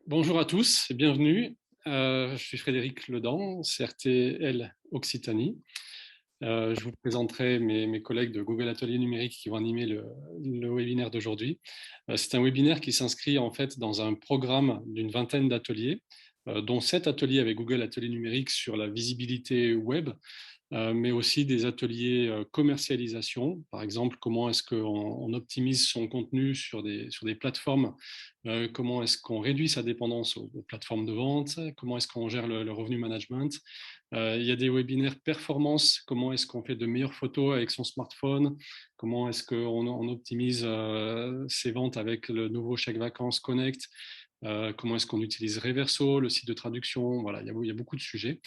Bonjour à tous et bienvenue. Je suis Frédéric Ledan, CRTL Occitanie. Je vous présenterai mes collègues de Google Atelier Numérique qui vont animer le webinaire d'aujourd'hui. C'est un webinaire qui s'inscrit en fait dans un programme d'une vingtaine d'ateliers, dont 7 ateliers avec Google Atelier Numérique sur la visibilité web, mais aussi des ateliers commercialisation. Par exemple, comment est-ce qu'on optimise son contenu sur des plateformes, comment est-ce qu'on réduit sa dépendance aux plateformes de vente, comment est-ce qu'on gère le revenu management. Il y a des webinaires performance, comment est-ce qu'on fait de meilleures photos avec son smartphone, comment est-ce qu'on optimise ses ventes avec le nouveau chèque vacances Connect, comment est-ce qu'on utilise Reverso, le site de traduction. Voilà, il y a beaucoup de sujets.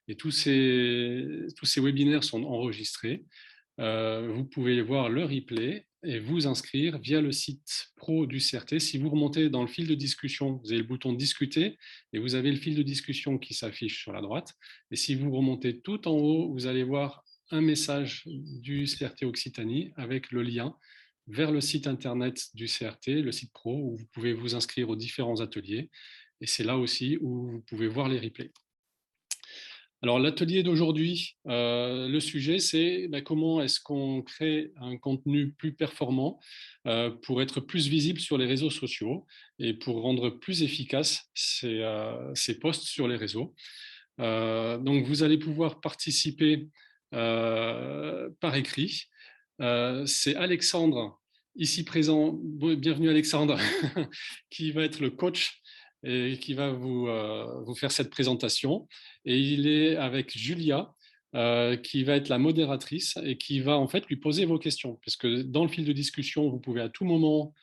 Et tous ces webinaires sont enregistrés. Vous pouvez voir le replay et vous inscrire via le site pro du CRT. Si vous remontez dans le fil de discussion, vous avez le bouton discuter et vous avez le fil de discussion qui s'affiche sur la droite. Et si vous remontez tout en haut, vous allez voir un message du CRT Occitanie avec le lien vers le site internet du CRT, le site pro, où vous pouvez vous inscrire aux différents ateliers. Et c'est là aussi où vous pouvez voir les replays. Alors, l'atelier d'aujourd'hui, le sujet, c'est comment est-ce qu'on crée un contenu plus performant pour être plus visible sur les réseaux sociaux et pour rendre plus efficaces ces posts sur les réseaux. Donc, vous allez pouvoir participer par écrit. C'est Alexandre, ici présent, bienvenue Alexandre, qui va être le coach et qui va vous faire cette présentation. Et il est avec Julia, qui va être la modératrice et qui va en fait lui poser vos questions. Puisque dans le fil de discussion, vous pouvez à tout moment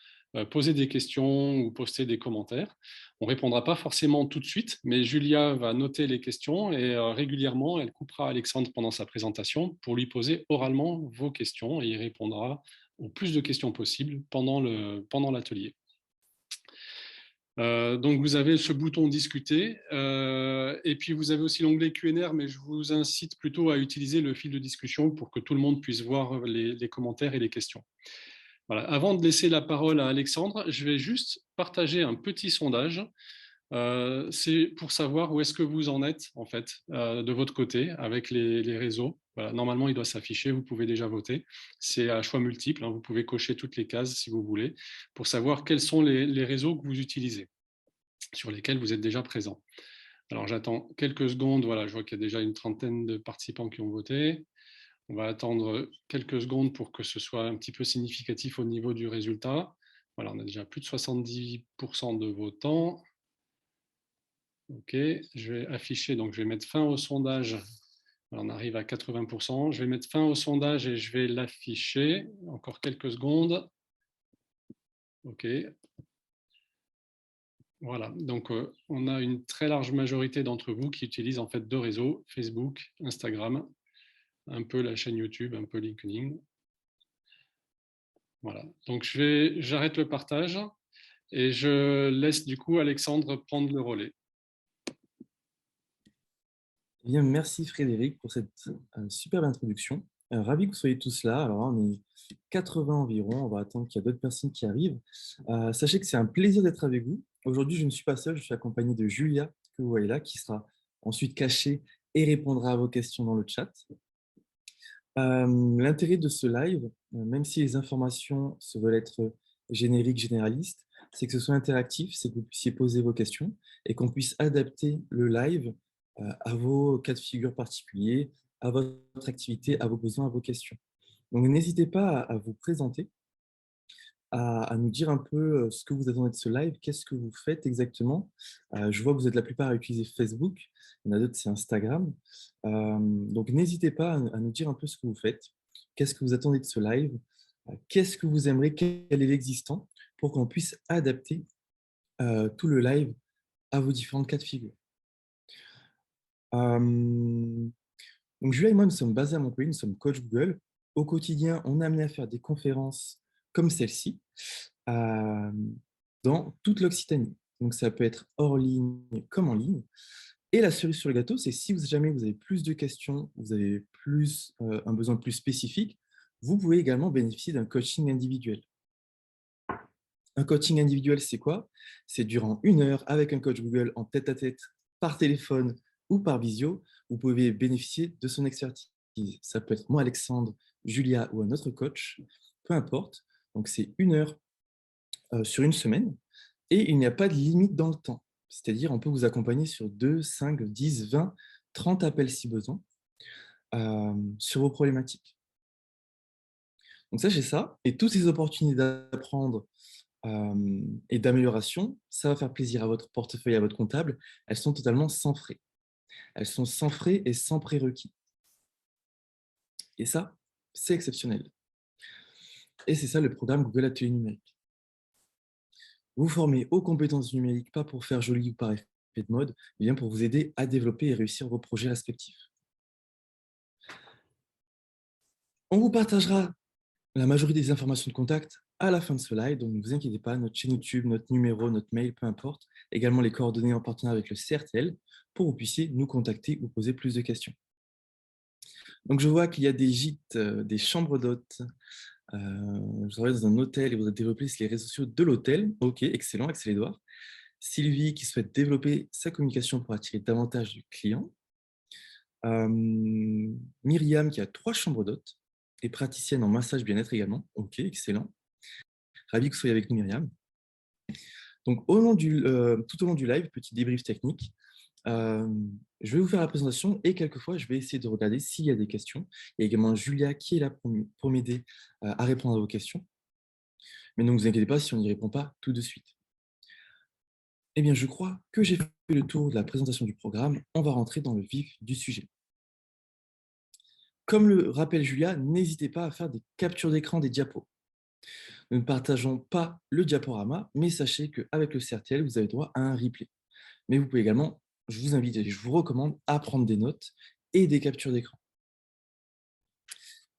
poser des questions ou poster des commentaires. On ne répondra pas forcément tout de suite, mais Julia va noter les questions et régulièrement, elle coupera Alexandre pendant sa présentation pour lui poser oralement vos questions et il répondra au plus de questions possibles pendant l'atelier. Donc, vous avez ce bouton discuter et puis vous avez aussi l'onglet Q&A, mais je vous incite plutôt à utiliser le fil de discussion pour que tout le monde puisse voir les commentaires et les questions. Voilà. Avant de laisser la parole à Alexandre, je vais juste partager un petit sondage. C'est pour savoir où est-ce que vous en êtes en fait de votre côté avec les réseaux. Voilà. Normalement, il doit s'afficher, vous pouvez déjà voter. C'est à choix multiple, hein. Vous pouvez cocher toutes les cases si vous voulez pour savoir quels sont les réseaux que vous utilisez, sur lesquels vous êtes déjà présent. Alors j'attends quelques secondes, voilà, je vois qu'il y a déjà une trentaine de participants qui ont voté. On va attendre quelques secondes pour que ce soit un petit peu significatif au niveau du résultat. Voilà, on a déjà plus de 70% de votants. Ok, je vais afficher, donc je vais mettre fin au sondage. Alors, on arrive à 80%. Je vais mettre fin au sondage et je vais l'afficher. Encore quelques secondes. Ok. Voilà, donc on a une très large majorité d'entre vous qui utilisent en fait 2 réseaux, Facebook, Instagram, un peu la chaîne YouTube, un peu LinkedIn. Voilà, donc j'arrête le partage et je laisse du coup Alexandre prendre le relais. Eh bien, merci Frédéric pour cette superbe introduction. Ravi que vous soyez tous là. Alors, on est 80 environ. On va attendre qu'il y a d'autres personnes qui arrivent. Sachez que c'est un plaisir d'être avec vous. Aujourd'hui, je ne suis pas seul. Je suis accompagné de Julia, que vous voyez là, qui sera ensuite cachée et répondra à vos questions dans le chat. L'intérêt de ce live, même si les informations se veulent être génériques, généralistes, c'est que ce soit interactif, c'est que vous puissiez poser vos questions et qu'on puisse adapter le live à vos cas de figure particuliers, à votre activité, à vos besoins, à vos questions. Donc, n'hésitez pas à vous présenter, à nous dire un peu ce que vous attendez de ce live, qu'est-ce que vous faites exactement. Je vois que vous êtes la plupart à utiliser Facebook, il y en a d'autres, c'est Instagram. Donc, n'hésitez pas à nous dire un peu ce que vous faites, qu'est-ce que vous attendez de ce live, qu'est-ce que vous aimeriez, quel est l'existant, pour qu'on puisse adapter tout le live à vos différentes cas de figure. Donc, Julia et moi, nous sommes basés à Montpellier, nous sommes coach Google. Au quotidien, on est amené à faire des conférences comme celle-ci dans toute l'Occitanie. Donc, ça peut être hors ligne comme en ligne. Et la cerise sur le gâteau, c'est si jamais vous avez plus de questions, vous avez un besoin plus spécifique, vous pouvez également bénéficier d'un coaching individuel. Un coaching individuel, c'est quoi? C'est durant 1 heure avec un coach Google en tête-à-tête, par téléphone ou par visio, vous pouvez bénéficier de son expertise. Ça peut être moi, Alexandre, Julia ou un autre coach, peu importe. Donc, c'est 1 heure sur une semaine et il n'y a pas de limite dans le temps. C'est-à-dire, on peut vous accompagner sur 2, 5, 10, 20, 30 appels si besoin sur vos problématiques. Donc, sachez ça et toutes ces opportunités d'apprendre et d'amélioration, ça va faire plaisir à votre portefeuille, à votre comptable. Elles sont totalement sans frais. Elles sont sans frais et sans prérequis. Et ça, c'est exceptionnel. Et c'est ça le programme Google Atelier Numérique. Vous vous formez aux compétences numériques, pas pour faire joli ou par effet de mode, mais bien pour vous aider à développer et réussir vos projets respectifs. On vous partagera la majorité des informations de contact à la fin de ce live, donc ne vous inquiétez pas, notre chaîne YouTube, notre numéro, notre mail, peu importe, également les coordonnées en partenariat avec le CRTL pour que vous puissiez nous contacter ou poser plus de questions. Donc je vois qu'il y a des gîtes, des chambres d'hôtes. Je travaille dans un hôtel et vous développez les réseaux sociaux de l'hôtel. Ok, excellent, Axel Edouard. Sylvie qui souhaite développer sa communication pour attirer davantage de clients. Myriam qui a 3 chambres d'hôtes et praticienne en massage bien-être également. Ok, excellent. Ravi que vous soyez avec nous, Myriam. Donc, tout au long du live, petit débrief technique, je vais vous faire la présentation et quelquefois, je vais essayer de regarder s'il y a des questions. Il y a également Julia qui est là pour m'aider à répondre à vos questions. Mais ne vous inquiétez pas si on n'y répond pas tout de suite. Eh bien, je crois que j'ai fait le tour de la présentation du programme. On va rentrer dans le vif du sujet. Comme le rappelle Julia, n'hésitez pas à faire des captures d'écran des diapos. Nous ne partageons pas le diaporama, mais sachez qu'avec le CRTL, vous avez droit à un replay. Mais vous pouvez également, je vous invite et je vous recommande à prendre des notes et des captures d'écran.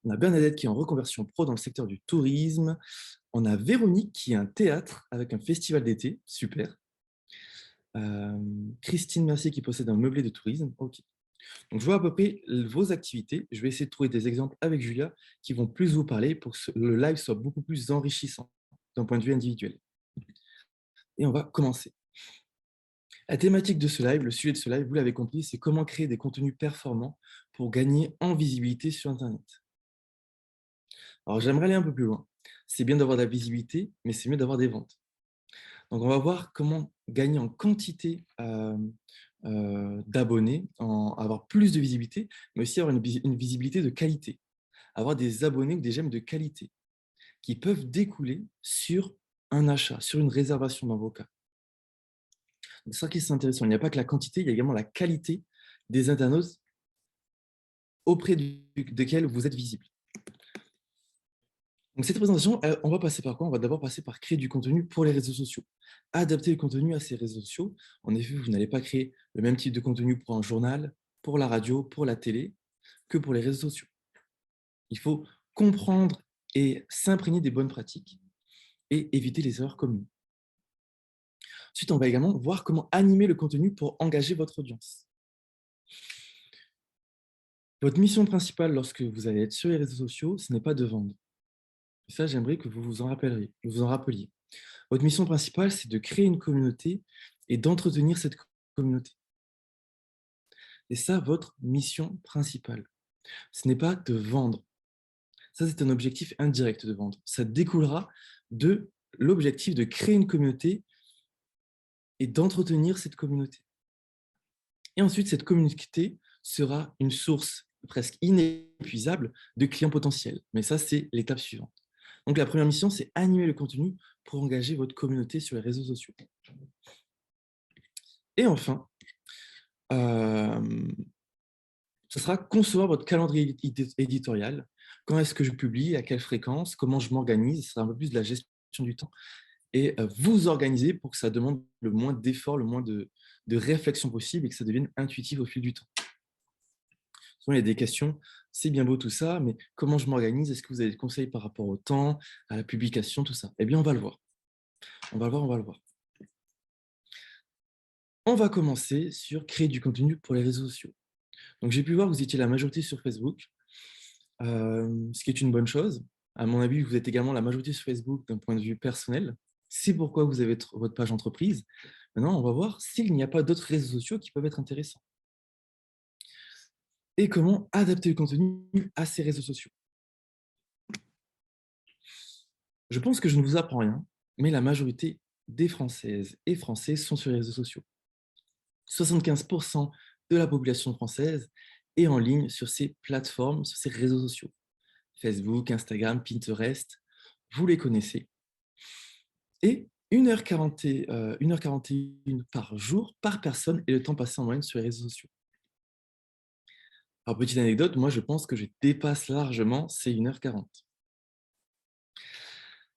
On a Bernadette qui est en reconversion pro dans le secteur du tourisme. On a Véronique qui est un théâtre avec un festival d'été, super. Christine Mercier qui possède un meublé de tourisme, ok. Donc je vois à peu près vos activités. Je vais essayer de trouver des exemples avec Julia qui vont plus vous parler pour que le live soit beaucoup plus enrichissant d'un point de vue individuel. Et on va commencer. La thématique de ce live, le sujet de ce live, vous l'avez compris, c'est comment créer des contenus performants pour gagner en visibilité sur Internet. Alors, j'aimerais aller un peu plus loin. C'est bien d'avoir de la visibilité, mais c'est mieux d'avoir des ventes. Donc, on va voir comment gagner en quantité d'abonnés, avoir plus de visibilité, mais aussi avoir une visibilité de qualité. Avoir des abonnés ou des j'aime de qualité qui peuvent découler sur un achat, sur une réservation dans vos cas. C'est ça qui est intéressant. Il n'y a pas que la quantité, il y a également la qualité des internautes auprès desquels vous êtes visible. Donc cette présentation, on va passer par quoi? On va d'abord passer par créer du contenu pour les réseaux sociaux. Adapter le contenu à ces réseaux sociaux. En effet, vous n'allez pas créer le même type de contenu pour un journal, pour la radio, pour la télé, que pour les réseaux sociaux. Il faut comprendre et s'imprégner des bonnes pratiques et éviter les erreurs communes. Ensuite, on va également voir comment animer le contenu pour engager votre audience. Votre mission principale lorsque vous allez être sur les réseaux sociaux, ce n'est pas de vendre. Et ça, j'aimerais que vous vous en rappeliez. Votre mission principale, c'est de créer une communauté et d'entretenir cette communauté. Et ça, votre mission principale. Ce n'est pas de vendre. Ça, c'est un objectif indirect de vendre. Ça découlera de l'objectif de créer une communauté et d'entretenir cette communauté. Et ensuite, cette communauté sera une source presque inépuisable de clients potentiels. Mais ça, c'est l'étape suivante. Donc, la première mission, c'est animer le contenu pour engager votre communauté sur les réseaux sociaux. Et enfin, ce sera concevoir votre calendrier éditorial. Quand est-ce que je publie, à quelle fréquence, comment je m'organise. Ce sera un peu plus de la gestion du temps. Et vous organiser pour que ça demande le moins d'efforts, le moins de réflexion possible et que ça devienne intuitif au fil du temps. Souvent, il y a des questions, c'est bien beau tout ça, mais comment je m'organise? Est-ce que vous avez des conseils par rapport au temps, à la publication, tout ça? Eh bien, on va le voir. On va le voir. On va commencer sur créer du contenu pour les réseaux sociaux. Donc, j'ai pu voir que vous étiez la majorité sur Facebook, ce qui est une bonne chose. À mon avis, vous êtes également la majorité sur Facebook d'un point de vue personnel. C'est pourquoi vous avez votre page entreprise. Maintenant, on va voir s'il n'y a pas d'autres réseaux sociaux qui peuvent être intéressants. Et comment adapter le contenu à ces réseaux sociaux. Je pense que je ne vous apprends rien, mais la majorité des Françaises et Français sont sur les réseaux sociaux. 75% de la population française est en ligne sur ces plateformes, sur ces réseaux sociaux. Facebook, Instagram, Pinterest, vous les connaissez. Et 1h41 par jour, par personne, est le temps passé en moyenne sur les réseaux sociaux. Alors, petite anecdote, moi, je pense que je dépasse largement ces 1h40.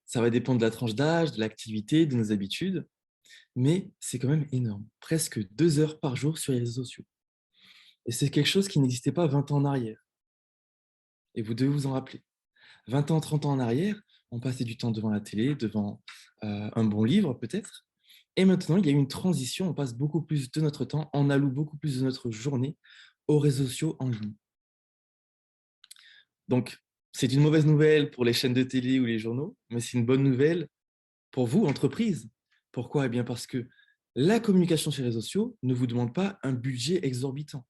Ça va dépendre de la tranche d'âge, de l'activité, de nos habitudes, mais c'est quand même énorme. Presque 2 heures par jour sur les réseaux sociaux. Et c'est quelque chose qui n'existait pas 20 ans en arrière. Et vous devez vous en rappeler. 20 ans, 30 ans en arrière, on passait du temps devant la télé, devant un bon livre peut-être. Et maintenant, il y a eu une transition, on passe beaucoup plus de notre temps, on alloue beaucoup plus de notre journée aux réseaux sociaux en ligne. Donc, c'est une mauvaise nouvelle pour les chaînes de télé ou les journaux, mais c'est une bonne nouvelle pour vous, entreprise. Pourquoi? Eh bien parce que la communication sur les réseaux sociaux ne vous demande pas un budget exorbitant.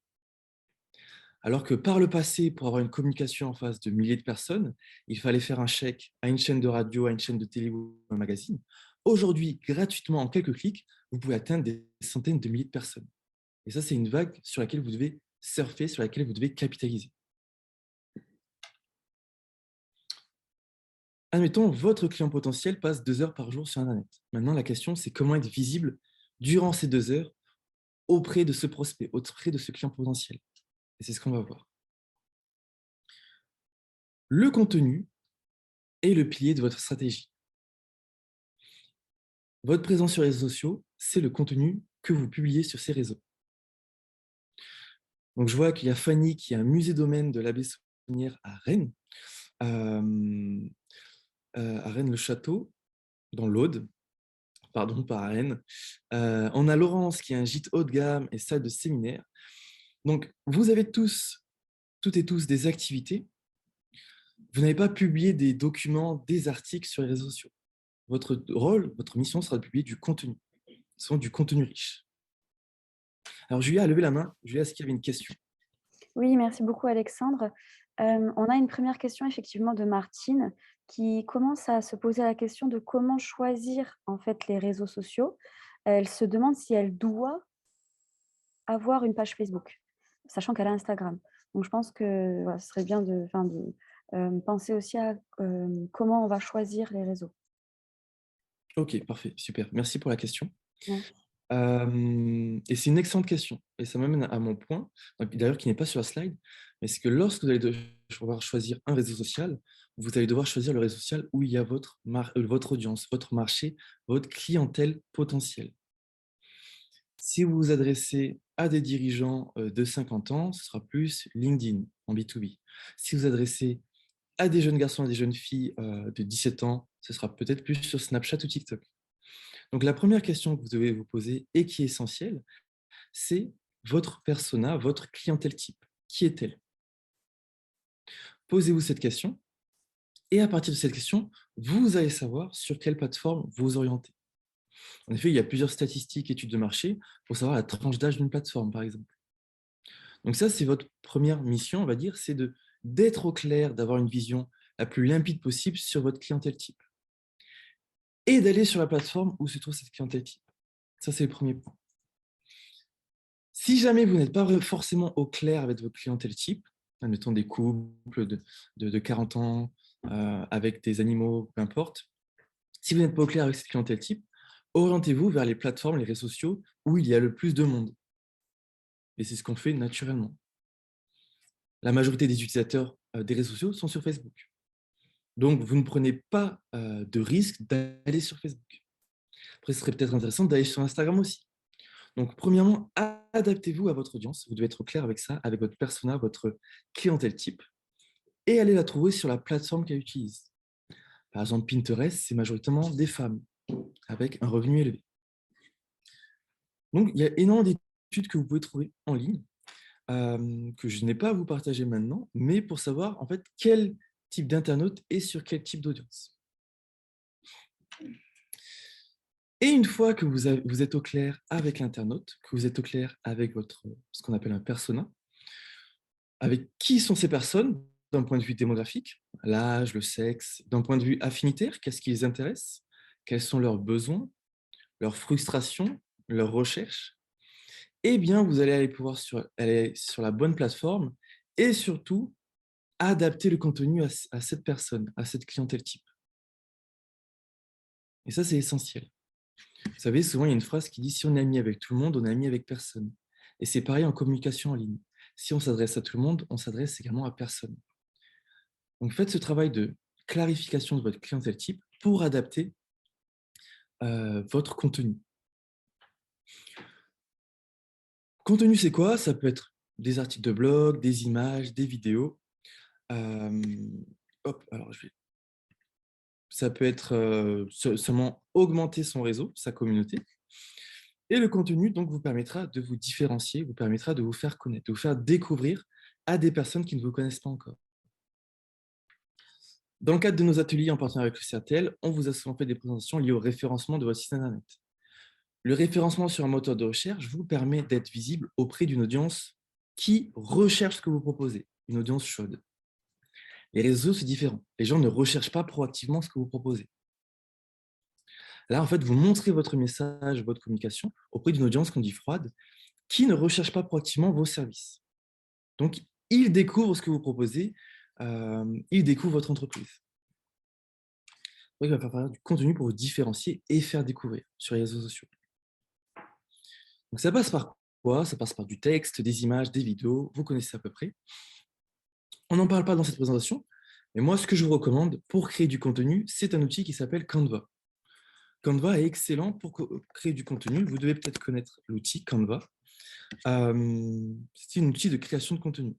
Alors que par le passé, pour avoir une communication en face de milliers de personnes, il fallait faire un chèque à une chaîne de radio, à une chaîne de télé ou un magazine. Aujourd'hui, gratuitement, en quelques clics, vous pouvez atteindre des centaines de milliers de personnes. Et ça, c'est une vague sur laquelle vous devez surfer, sur laquelle vous devez capitaliser. Admettons, votre client potentiel passe 2 heures par jour sur Internet. Maintenant, la question, c'est comment être visible durant ces 2 heures auprès de ce prospect, auprès de ce client potentiel. Et c'est ce qu'on va voir. Le contenu est le pilier de votre stratégie. Votre présence sur les réseaux sociaux, c'est le contenu que vous publiez sur ces réseaux. Donc, je vois qu'il y a Fanny qui a un musée domaine de l'abbé Saunière à Rennes, à Rennes-le-Château, dans l'Aude, pardon, pas à Rennes. On a Laurence qui a un gîte haut de gamme et salle de séminaire. Donc, vous avez toutes et tous des activités. Vous n'avez pas publié des documents, des articles sur les réseaux sociaux. Votre rôle, votre mission sera de publier du contenu, souvent du contenu riche. Alors, Julia a levé la main. Julia, est-ce qu'il y avait une question? Oui, merci beaucoup Alexandre. On a une première question effectivement de Martine qui commence à se poser la question de comment choisir en fait les réseaux sociaux. Elle se demande si elle doit avoir une page Facebook, sachant qu'elle a Instagram. Donc je pense que voilà, ce serait bien de penser aussi à comment on va choisir les réseaux. Ok, parfait, super. Merci pour la question. Merci. Et c'est une excellente question. Et ça m'amène à mon point, d'ailleurs qui n'est pas sur la slide, mais c'est que lorsque vous allez devoir choisir un réseau social, vous allez devoir choisir le réseau social où il y a votre audience, votre marché, votre clientèle potentielle. Si vous vous adressez à des dirigeants de 50 ans, ce sera plus LinkedIn en B2B. Si vous vous adressez à des jeunes garçons et des jeunes filles de 17 ans, ce sera peut-être plus sur Snapchat ou TikTok. Donc la première question que vous devez vous poser et qui est essentielle, c'est votre persona, votre clientèle type. Qui est-elle? Posez-vous cette question et à partir de cette question, vous allez savoir sur quelle plateforme vous orienter. En effet, il y a plusieurs statistiques, études de marché pour savoir la tranche d'âge d'une plateforme, par exemple. Donc ça, c'est votre première mission, on va dire, c'est d'être au clair, d'avoir une vision la plus limpide possible sur votre clientèle type. Et d'aller sur la plateforme où se trouve cette clientèle type. Ça, c'est le premier point. Si jamais vous n'êtes pas forcément au clair avec votre clientèle type, admettons des couples de 40 ans, avec des animaux, peu importe, si vous n'êtes pas au clair avec cette clientèle type, orientez-vous vers les plateformes, les réseaux sociaux où il y a le plus de monde. Et c'est ce qu'on fait naturellement. La majorité des utilisateurs des réseaux sociaux sont sur Facebook. Donc, vous ne prenez pas de risque d'aller sur Facebook. Après, ce serait peut-être intéressant d'aller sur Instagram aussi. Donc, premièrement, adaptez-vous à votre audience. Vous devez être au clair avec ça, avec votre persona, votre clientèle type, et allez la trouver sur la plateforme qu'elle utilise. Par exemple, Pinterest, c'est majoritairement des femmes avec un revenu élevé. Donc, il y a énormément d'études que vous pouvez trouver en ligne, que je n'ai pas à vous partager maintenant, mais pour savoir en fait quel type d'internaute est sur quel type d'audience. Et une fois que vous êtes au clair avec l'internaute, que vous êtes au clair avec ce qu'on appelle un persona, avec qui sont ces personnes d'un point de vue démographique, l'âge, le sexe, d'un point de vue affinitaire, qu'est-ce qui les intéresse, quels sont leurs besoins, leurs frustrations, leurs recherches, eh bien, vous allez aller sur la bonne plateforme et surtout adapter le contenu à cette personne, à cette clientèle type. Et ça, c'est essentiel. Vous savez, souvent, il y a une phrase qui dit « si on est ami avec tout le monde, on est ami avec personne ». Et c'est pareil en communication en ligne. Si on s'adresse à tout le monde, on s'adresse également à personne. Donc, faites ce travail de clarification de votre clientèle type pour adapter votre contenu. Contenu, c'est quoi? Ça peut être des articles de blog, des images, des vidéos. Hop, alors ça peut être seulement augmenter son réseau, sa communauté. Et le contenu donc vous permettra de vous différencier, vous permettra de vous faire connaître, de vous faire découvrir à des personnes qui ne vous connaissent pas encore. Dans le cadre de nos ateliers en partenariat avec le CRTL, on vous a souvent fait des présentations liées au référencement de votre site internet. Le référencement sur un moteur de recherche vous permet d'être visible auprès d'une audience qui recherche ce que vous proposez, une audience chaude. Les réseaux, c'est différent. Les gens ne recherchent pas proactivement ce que vous proposez. Là, en fait, vous montrez votre message, votre communication auprès d'une audience qu'on dit froide, qui ne recherche pas proactivement vos services. Donc, ils découvrent ce que vous proposez, ils découvrent votre entreprise. Donc, il va falloir faire du contenu pour vous différencier et faire découvrir sur les réseaux sociaux. Donc, ça passe par quoi? Ça passe par du texte, des images, des vidéos, vous connaissez à peu près. On n'en parle pas dans cette présentation, mais moi, ce que je vous recommande pour créer du contenu, c'est un outil qui s'appelle Canva. Canva est excellent pour créer du contenu. Vous devez peut-être connaître l'outil Canva. C'est un outil de création de contenu.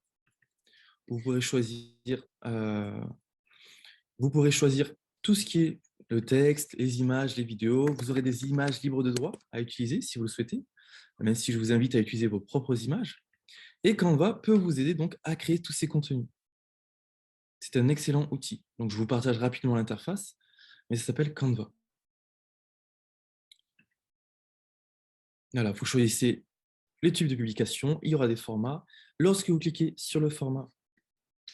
Vous pourrez choisir tout ce qui est le texte, les images, les vidéos. Vous aurez des images libres de droit à utiliser si vous le souhaitez, même si je vous invite à utiliser vos propres images. Et Canva peut vous aider donc à créer tous ces contenus. C'est un excellent outil. Donc, je vous partage rapidement l'interface, mais ça s'appelle Canva. Voilà, vous choisissez les types de publication, il y aura des formats. Lorsque vous cliquez sur le format,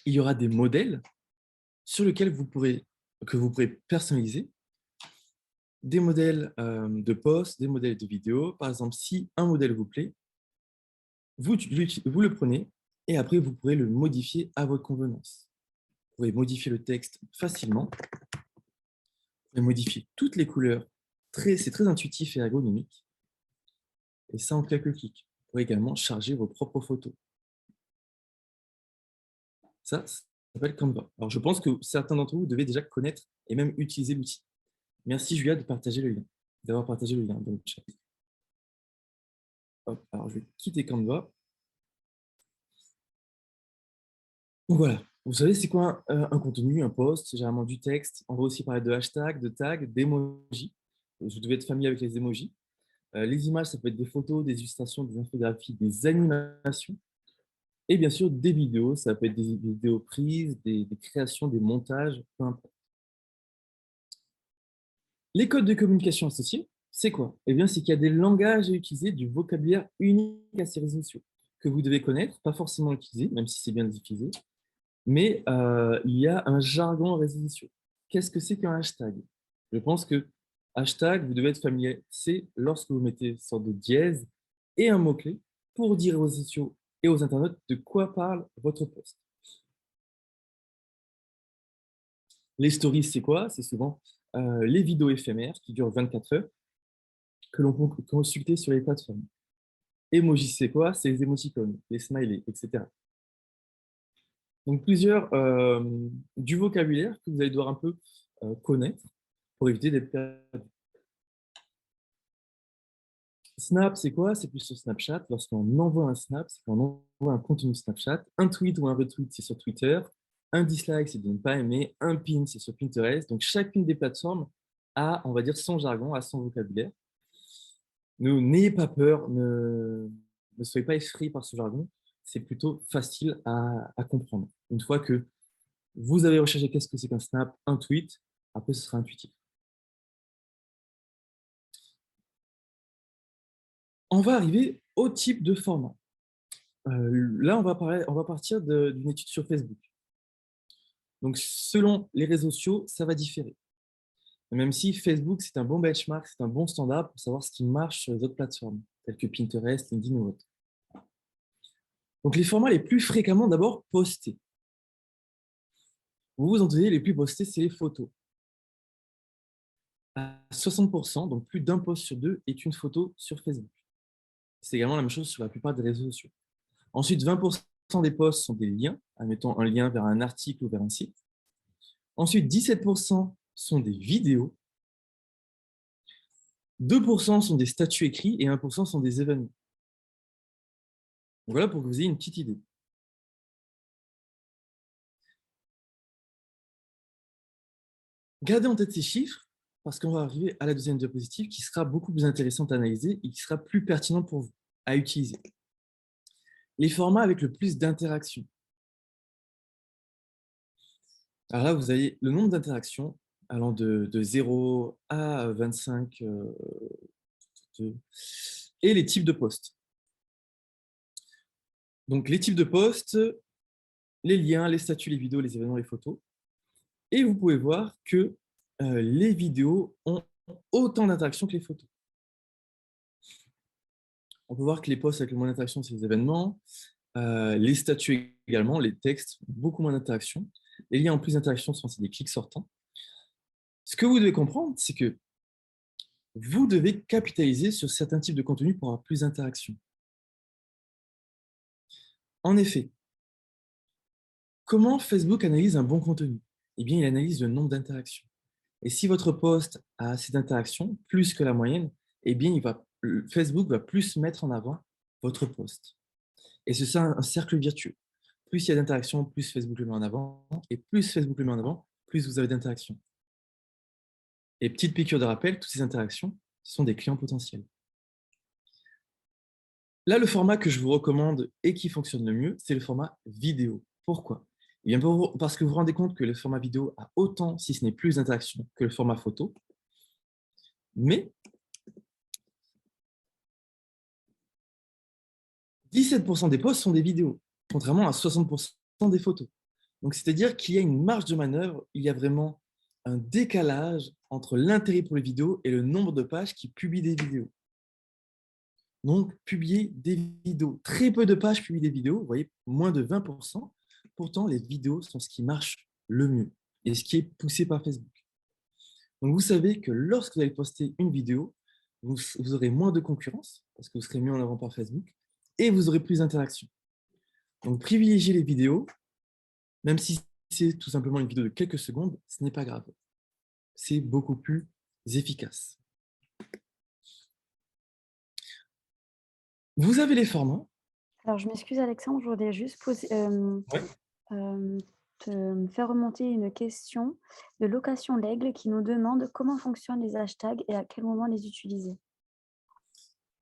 il y aura des modèles sur lesquels que vous pourrez personnaliser. Des modèles de posts, des modèles de vidéos. Par exemple, si un modèle vous plaît, vous le prenez et après, vous pourrez le modifier à votre convenance. Vous pourrez modifier le texte facilement. Vous pourrez modifier toutes les couleurs. C'est très intuitif et ergonomique. Et ça en quelques clics. Vous pourrez également charger vos propres photos. Ça s'appelle Canva. Alors, je pense que certains d'entre vous devez déjà connaître et même utiliser l'outil. Merci Julia d'avoir partagé le lien dans le chat. Hop, alors, je vais quitter Canva. Donc voilà, vous savez c'est quoi un contenu, un post, c'est généralement du texte. On va aussi parler de hashtags, de tags, d'emojis. Vous devez être familier avec les emojis. Les images, ça peut être des photos, des illustrations, des infographies, des animations. Et bien sûr, des vidéos, ça peut être des vidéos prises, des créations, des montages, peu importe. Les codes de communication associés, c'est quoi? Eh bien, c'est qu'il y a des langages à utiliser, du vocabulaire unique à ces réseaux sociaux, que vous devez connaître, pas forcément utiliser, même si c'est bien d'utiliser, mais il y a un jargon à réseaux sociaux. Qu'est-ce que c'est qu'un hashtag? Je pense que hashtag, vous devez être familier, c'est lorsque vous mettez une sorte de dièse et un mot-clé pour dire aux réseaux sociaux et aux internautes de quoi parle votre post. Les stories, c'est quoi? C'est souvent les vidéos éphémères qui durent 24 heures que l'on peut consulter sur les plateformes. Emoji, c'est quoi? C'est les émoticônes, les smileys, etc. Donc, du vocabulaire que vous allez devoir un peu connaître pour éviter d'être perdu. Snap, c'est quoi? C'est plus sur Snapchat. Lorsqu'on envoie un snap, c'est quand on envoie un contenu Snapchat. Un tweet ou un retweet, c'est sur Twitter. Un dislike, c'est de ne pas aimer. Un pin, c'est sur Pinterest. Donc, chacune des plateformes a, on va dire, son jargon, a son vocabulaire. N'ayez pas peur, ne soyez pas effrayés par ce jargon. C'est plutôt facile à comprendre. Une fois que vous avez recherché qu'est-ce que c'est qu'un snap, un tweet, après ce sera intuitif. On va arriver au type de format. Là, on va partir d'une étude sur Facebook. Donc, selon les réseaux sociaux, ça va différer. Même si Facebook, c'est un bon benchmark, c'est un bon standard pour savoir ce qui marche sur les autres plateformes, telles que Pinterest, LinkedIn ou autres. Donc, les formats les plus fréquemment d'abord postés. Vous vous en doutez, les plus postés, c'est les photos. À 60%, donc plus d'un post sur deux, est une photo sur Facebook. C'est également la même chose sur la plupart des réseaux sociaux. Ensuite, 20% des posts sont des liens, admettons un lien vers un article ou vers un site. Ensuite, 17% sont des vidéos. 2% sont des statuts écrits et 1% sont des événements. Donc voilà pour que vous ayez une petite idée. Gardez en tête ces chiffres parce qu'on va arriver à la deuxième diapositive qui sera beaucoup plus intéressante à analyser et qui sera plus pertinente pour vous à utiliser. Les formats avec le plus d'interactions. Alors là, vous avez le nombre d'interactions allant de 0 à 25 et les types de posts. Donc, les types de posts, les liens, les statuts, les vidéos, les événements, les photos. Et vous pouvez voir que les vidéos ont autant d'interactions que les photos. On peut voir que les posts avec le moins d'interactions, c'est les événements. Les statuts également, les textes, beaucoup moins d'interactions. Les liens en plus d'interactions sont des clics sortants. Ce que vous devez comprendre, c'est que vous devez capitaliser sur certains types de contenus pour avoir plus d'interactions. En effet, comment Facebook analyse un bon contenu? Eh bien, il analyse le nombre d'interactions. Et si votre post a assez d'interactions, plus que la moyenne, eh bien, Facebook va plus mettre en avant votre post. Et c'est ça un cercle vertueux. Plus il y a d'interactions, plus Facebook le met en avant. Et plus Facebook le met en avant, plus vous avez d'interactions. Et petite piqûre de rappel, toutes ces interactions sont des clients potentiels. Là, le format que je vous recommande et qui fonctionne le mieux, c'est le format vidéo. Pourquoi? Eh bien, parce que vous vous rendez compte que le format vidéo a autant, si ce n'est plus d'interactions que le format photo. Mais 17% des posts sont des vidéos, contrairement à 60% des photos. Donc, c'est-à-dire qu'il y a une marge de manœuvre, il y a vraiment un décalage entre l'intérêt pour les vidéos et le nombre de pages qui publient des vidéos. Donc, publier des vidéos. Très peu de pages publient des vidéos, vous voyez, moins de 20%. Pourtant, les vidéos sont ce qui marche le mieux et ce qui est poussé par Facebook. Donc, vous savez que lorsque vous allez poster une vidéo, vous aurez moins de concurrence parce que vous serez mis en avant par Facebook et vous aurez plus d'interactions. Donc, privilégiez les vidéos, même si c'est tout simplement une vidéo de quelques secondes, ce n'est pas grave. C'est beaucoup plus efficace. Vous avez les formats. Alors, je m'excuse, Alexandre, je voudrais juste te faire remonter une question de Location L'Aigle qui nous demande comment fonctionnent les hashtags et à quel moment les utiliser.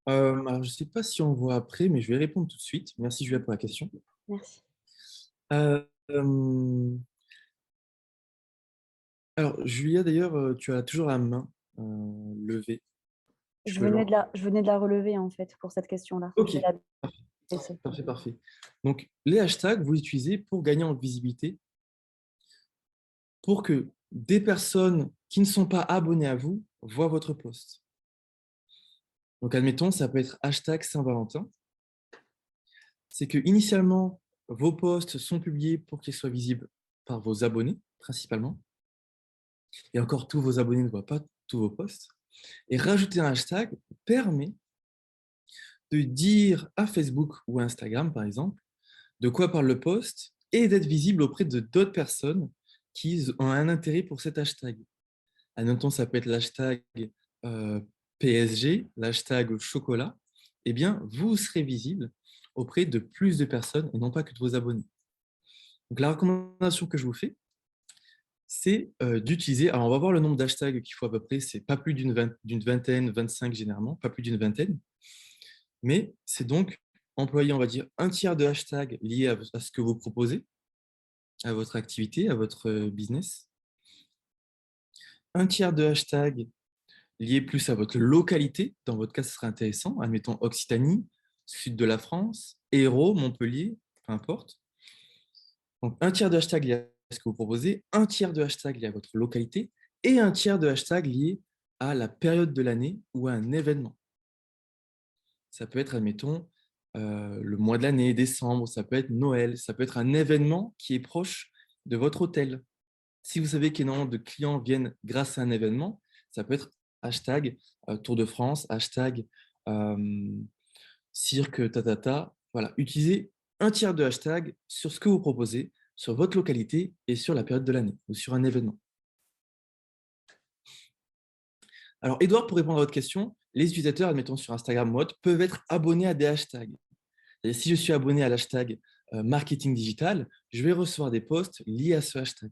Alors, je ne sais pas si on voit après, mais je vais répondre tout de suite. Merci Julia pour la question. Merci. Alors, Julia, d'ailleurs, tu as toujours la main levée. Je venais de la relever en fait pour cette question-là. Ok, parfait, parfait. Donc, les hashtags, vous les utilisez pour gagner en visibilité, pour que des personnes qui ne sont pas abonnées à vous voient votre post. Donc, admettons, ça peut être hashtag Saint-Valentin. C'est que initialement, vos posts sont publiés pour qu'ils soient visibles par vos abonnés, principalement. Et encore, tous vos abonnés ne voient pas tous vos posts. Et rajouter un hashtag permet de dire à Facebook ou à Instagram, par exemple, de quoi parle le post et d'être visible auprès de d'autres personnes qui ont un intérêt pour cet hashtag. Admettons, ça peut être l'hashtag PSG, l'hashtag chocolat. Eh bien, vous serez visible auprès de plus de personnes et non pas que de vos abonnés. Donc, la recommandation que je vous fais, c'est d'utiliser, alors on va voir le nombre d'hashtags qu'il faut à peu près, c'est pas plus d'une vingtaine, 25 généralement, pas plus d'une vingtaine, mais c'est donc employer, on va dire, un tiers de hashtags liés à ce que vous proposez, à votre activité, à votre business, un tiers de hashtags liées plus à votre localité. Dans votre cas, ce serait intéressant. Admettons Occitanie, sud de la France, Hérault, Montpellier, peu importe. Donc, un tiers de hashtag lié à ce que vous proposez, un tiers de hashtag lié à votre localité et un tiers de hashtag lié à la période de l'année ou à un événement. Ça peut être, admettons, le mois de l'année, décembre, ça peut être Noël, ça peut être un événement qui est proche de votre hôtel. Si vous savez qu'énormément de clients viennent grâce à un événement, ça peut être hashtag Tour de France, hashtag cirque, tatata. Voilà, utilisez un tiers de hashtag sur ce que vous proposez, sur votre localité et sur la période de l'année ou sur un événement. Alors, Edouard, pour répondre à votre question, les utilisateurs, admettons sur Instagram ou autre, peuvent être abonnés à des hashtags. Et si je suis abonné à l'hashtag marketing digital, je vais recevoir des posts liés à ce hashtag.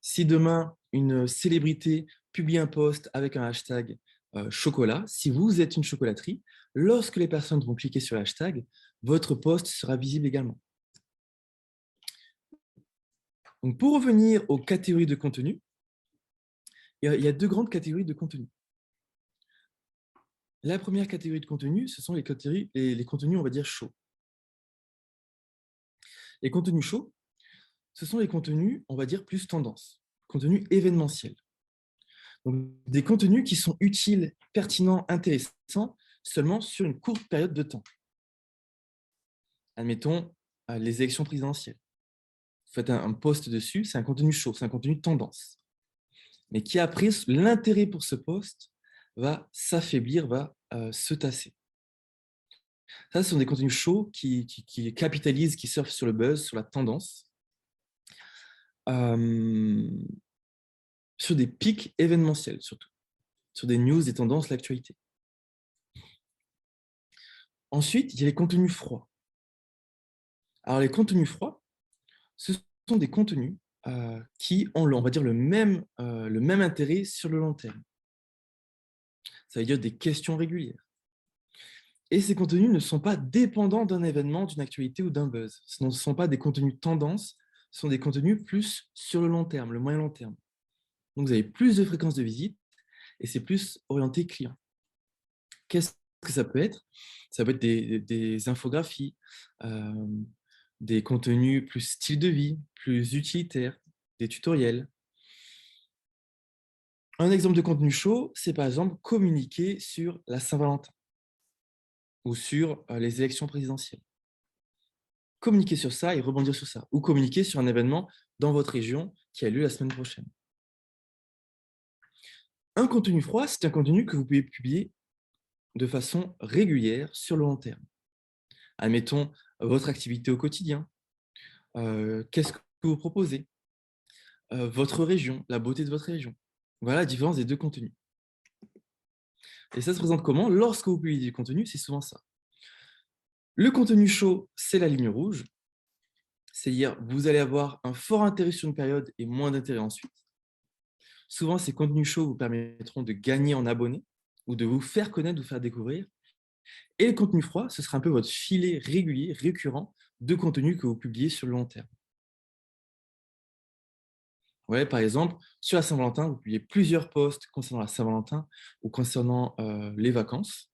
Si demain, une célébrité publie un post avec un hashtag chocolat, si vous êtes une chocolaterie, lorsque les personnes vont cliquer sur le hashtag, votre post sera visible également. Donc, pour revenir aux catégories de contenu, il y a deux grandes catégories de contenu. La première catégorie de contenu, ce sont les contenus, on va dire, chauds. Les contenus chauds, ce sont les contenus, on va dire, plus tendance, contenus événementiels. Donc, des contenus qui sont utiles, pertinents, intéressants, seulement sur une courte période de temps. Admettons, les élections présidentielles. Vous faites un post dessus, c'est un contenu chaud, c'est un contenu tendance. Mais qui après, l'intérêt pour ce post va s'affaiblir, va se tasser. Ça, ce sont des contenus chauds qui capitalisent, qui surfent sur le buzz, sur la tendance, sur des pics événementiels surtout, sur des news, des tendances, l'actualité. Ensuite, il y a les contenus froids. Alors, les contenus froids, ce sont des contenus qui ont, on va dire, le même intérêt sur le long terme. Ça veut dire des questions régulières. Et ces contenus ne sont pas dépendants d'un événement, d'une actualité ou d'un buzz. Ce ne sont pas des contenus tendances, ce sont des contenus plus sur le long terme, le moyen long terme. Donc, vous avez plus de fréquence de visite et c'est plus orienté client. Qu'est-ce que ça peut être? Ça peut être des infographies, des contenus plus style de vie, plus utilitaires, des tutoriels. Un exemple de contenu chaud, c'est par exemple communiquer sur la Saint-Valentin ou sur les élections présidentielles. Communiquer sur ça et rebondir sur ça, ou communiquer sur un événement dans votre région qui a lieu la semaine prochaine. Un contenu froid, c'est un contenu que vous pouvez publier de façon régulière sur le long terme. Admettons votre activité au quotidien, qu'est-ce que vous proposez, votre région, la beauté de votre région. Voilà la différence des deux contenus. Et ça se présente comment? Lorsque vous publiez du contenu, c'est souvent ça. Le contenu chaud, c'est la ligne rouge. C'est-à-dire, vous allez avoir un fort intérêt sur une période et moins d'intérêt ensuite. Souvent, ces contenus chauds vous permettront de gagner en abonnés ou de vous faire connaître, vous faire découvrir. Et le contenu froid, ce sera un peu votre filet régulier, récurrent de contenu que vous publiez sur le long terme. Ouais, par exemple, sur la Saint-Valentin, vous publiez plusieurs posts concernant la Saint-Valentin ou concernant les vacances.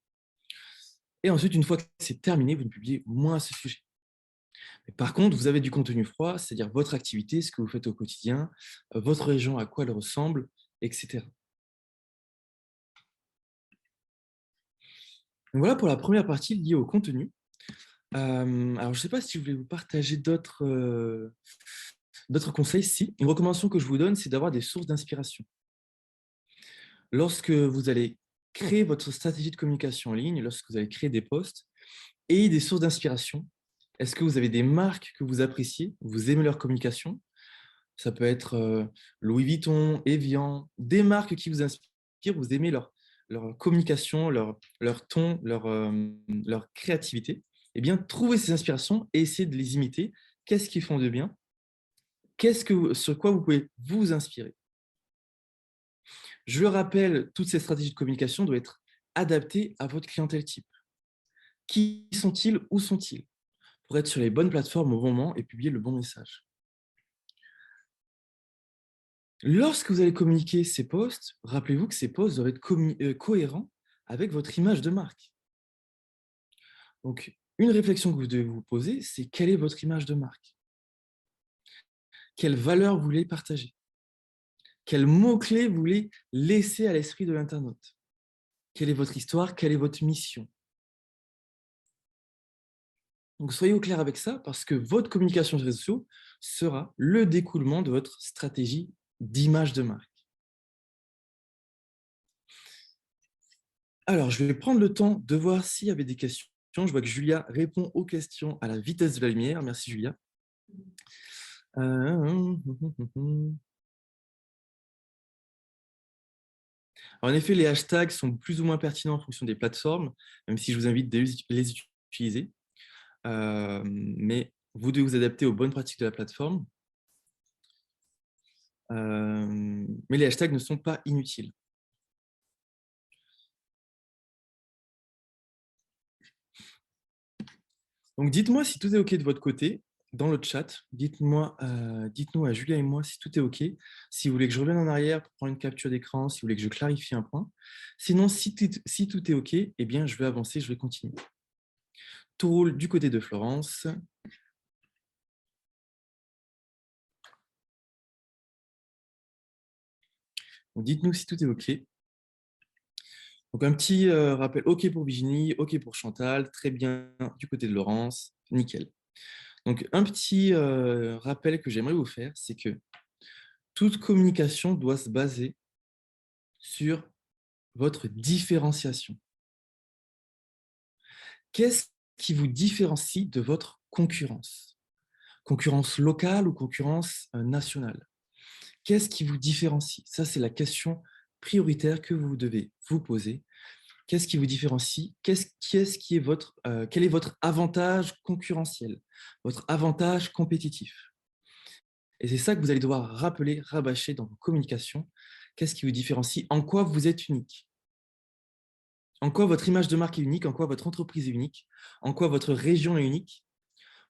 Et ensuite, une fois que c'est terminé, vous ne publiez moins à ce sujet. Mais par contre, vous avez du contenu froid, c'est-à-dire votre activité, ce que vous faites au quotidien, votre région, à quoi elle ressemble, etc. Donc voilà pour la première partie liée au contenu. Alors, je ne sais pas si je voulais vous partager d'autres conseils. Si, une recommandation que je vous donne, c'est d'avoir des sources d'inspiration. Lorsque vous allez créer votre stratégie de communication en ligne, lorsque vous allez créer des posts, ayez des sources d'inspiration. Est-ce que vous avez des marques que vous appréciez, vous aimez leur communication? Ça peut être Louis Vuitton, Evian, des marques qui vous inspirent, vous aimez leur communication, leur ton, leur créativité. Eh bien, trouvez ces inspirations et essayez de les imiter. Qu'est-ce qu'ils font de bien? Sur quoi vous pouvez vous inspirer? Je le rappelle, toutes ces stratégies de communication doivent être adaptées à votre clientèle type. Qui sont-ils? Où sont-ils? Pour être sur les bonnes plateformes au bon moment et publier le bon message. Lorsque vous allez communiquer ces posts, rappelez-vous que ces posts doivent être cohérents avec votre image de marque. Donc, une réflexion que vous devez vous poser, c'est quelle est votre image de marque? Quelle valeur vous voulez partager? Quels mots-clés vous voulez laisser à l'esprit de l'internaute? Quelle est votre histoire? Quelle est votre mission? Donc, soyez au clair avec ça parce que votre communication sur les réseaux sociaux sera le découlement de votre stratégie d'image de marque. Alors, je vais prendre le temps de voir s'il y avait des questions. Je vois que Julia répond aux questions à la vitesse de la lumière. Merci, Julia. En effet, les hashtags sont plus ou moins pertinents en fonction des plateformes, même si je vous invite de les utiliser. Mais vous devez vous adapter aux bonnes pratiques de la plateforme. Mais les hashtags ne sont pas inutiles. Donc, dites-moi si tout est OK de votre côté dans le chat. Dites-nous à Julia et moi si tout est OK. Si vous voulez que je revienne en arrière pour prendre une capture d'écran, si vous voulez que je clarifie un point. Sinon, si tout est OK, eh bien, je vais avancer, je vais continuer. Tout roule du côté de Florence. Dites-nous si tout est OK. Donc, un petit rappel, OK pour Virginie, OK pour Chantal, très bien du côté de Laurence, nickel. Donc, un petit rappel que j'aimerais vous faire, c'est que toute communication doit se baser sur votre différenciation. Qu'est-ce qui vous différencie de votre concurrence? Concurrence locale ou concurrence nationale? Qu'est-ce qui vous différencie? Ça, c'est la question prioritaire que vous devez vous poser. Qu'est-ce qui vous différencie? Quel est votre avantage concurrentiel, votre avantage compétitif? Et c'est ça que vous allez devoir rappeler, rabâcher dans vos communications. Qu'est-ce qui vous différencie? En quoi vous êtes unique? En quoi votre image de marque est unique? En quoi votre entreprise est unique? En quoi votre région est unique?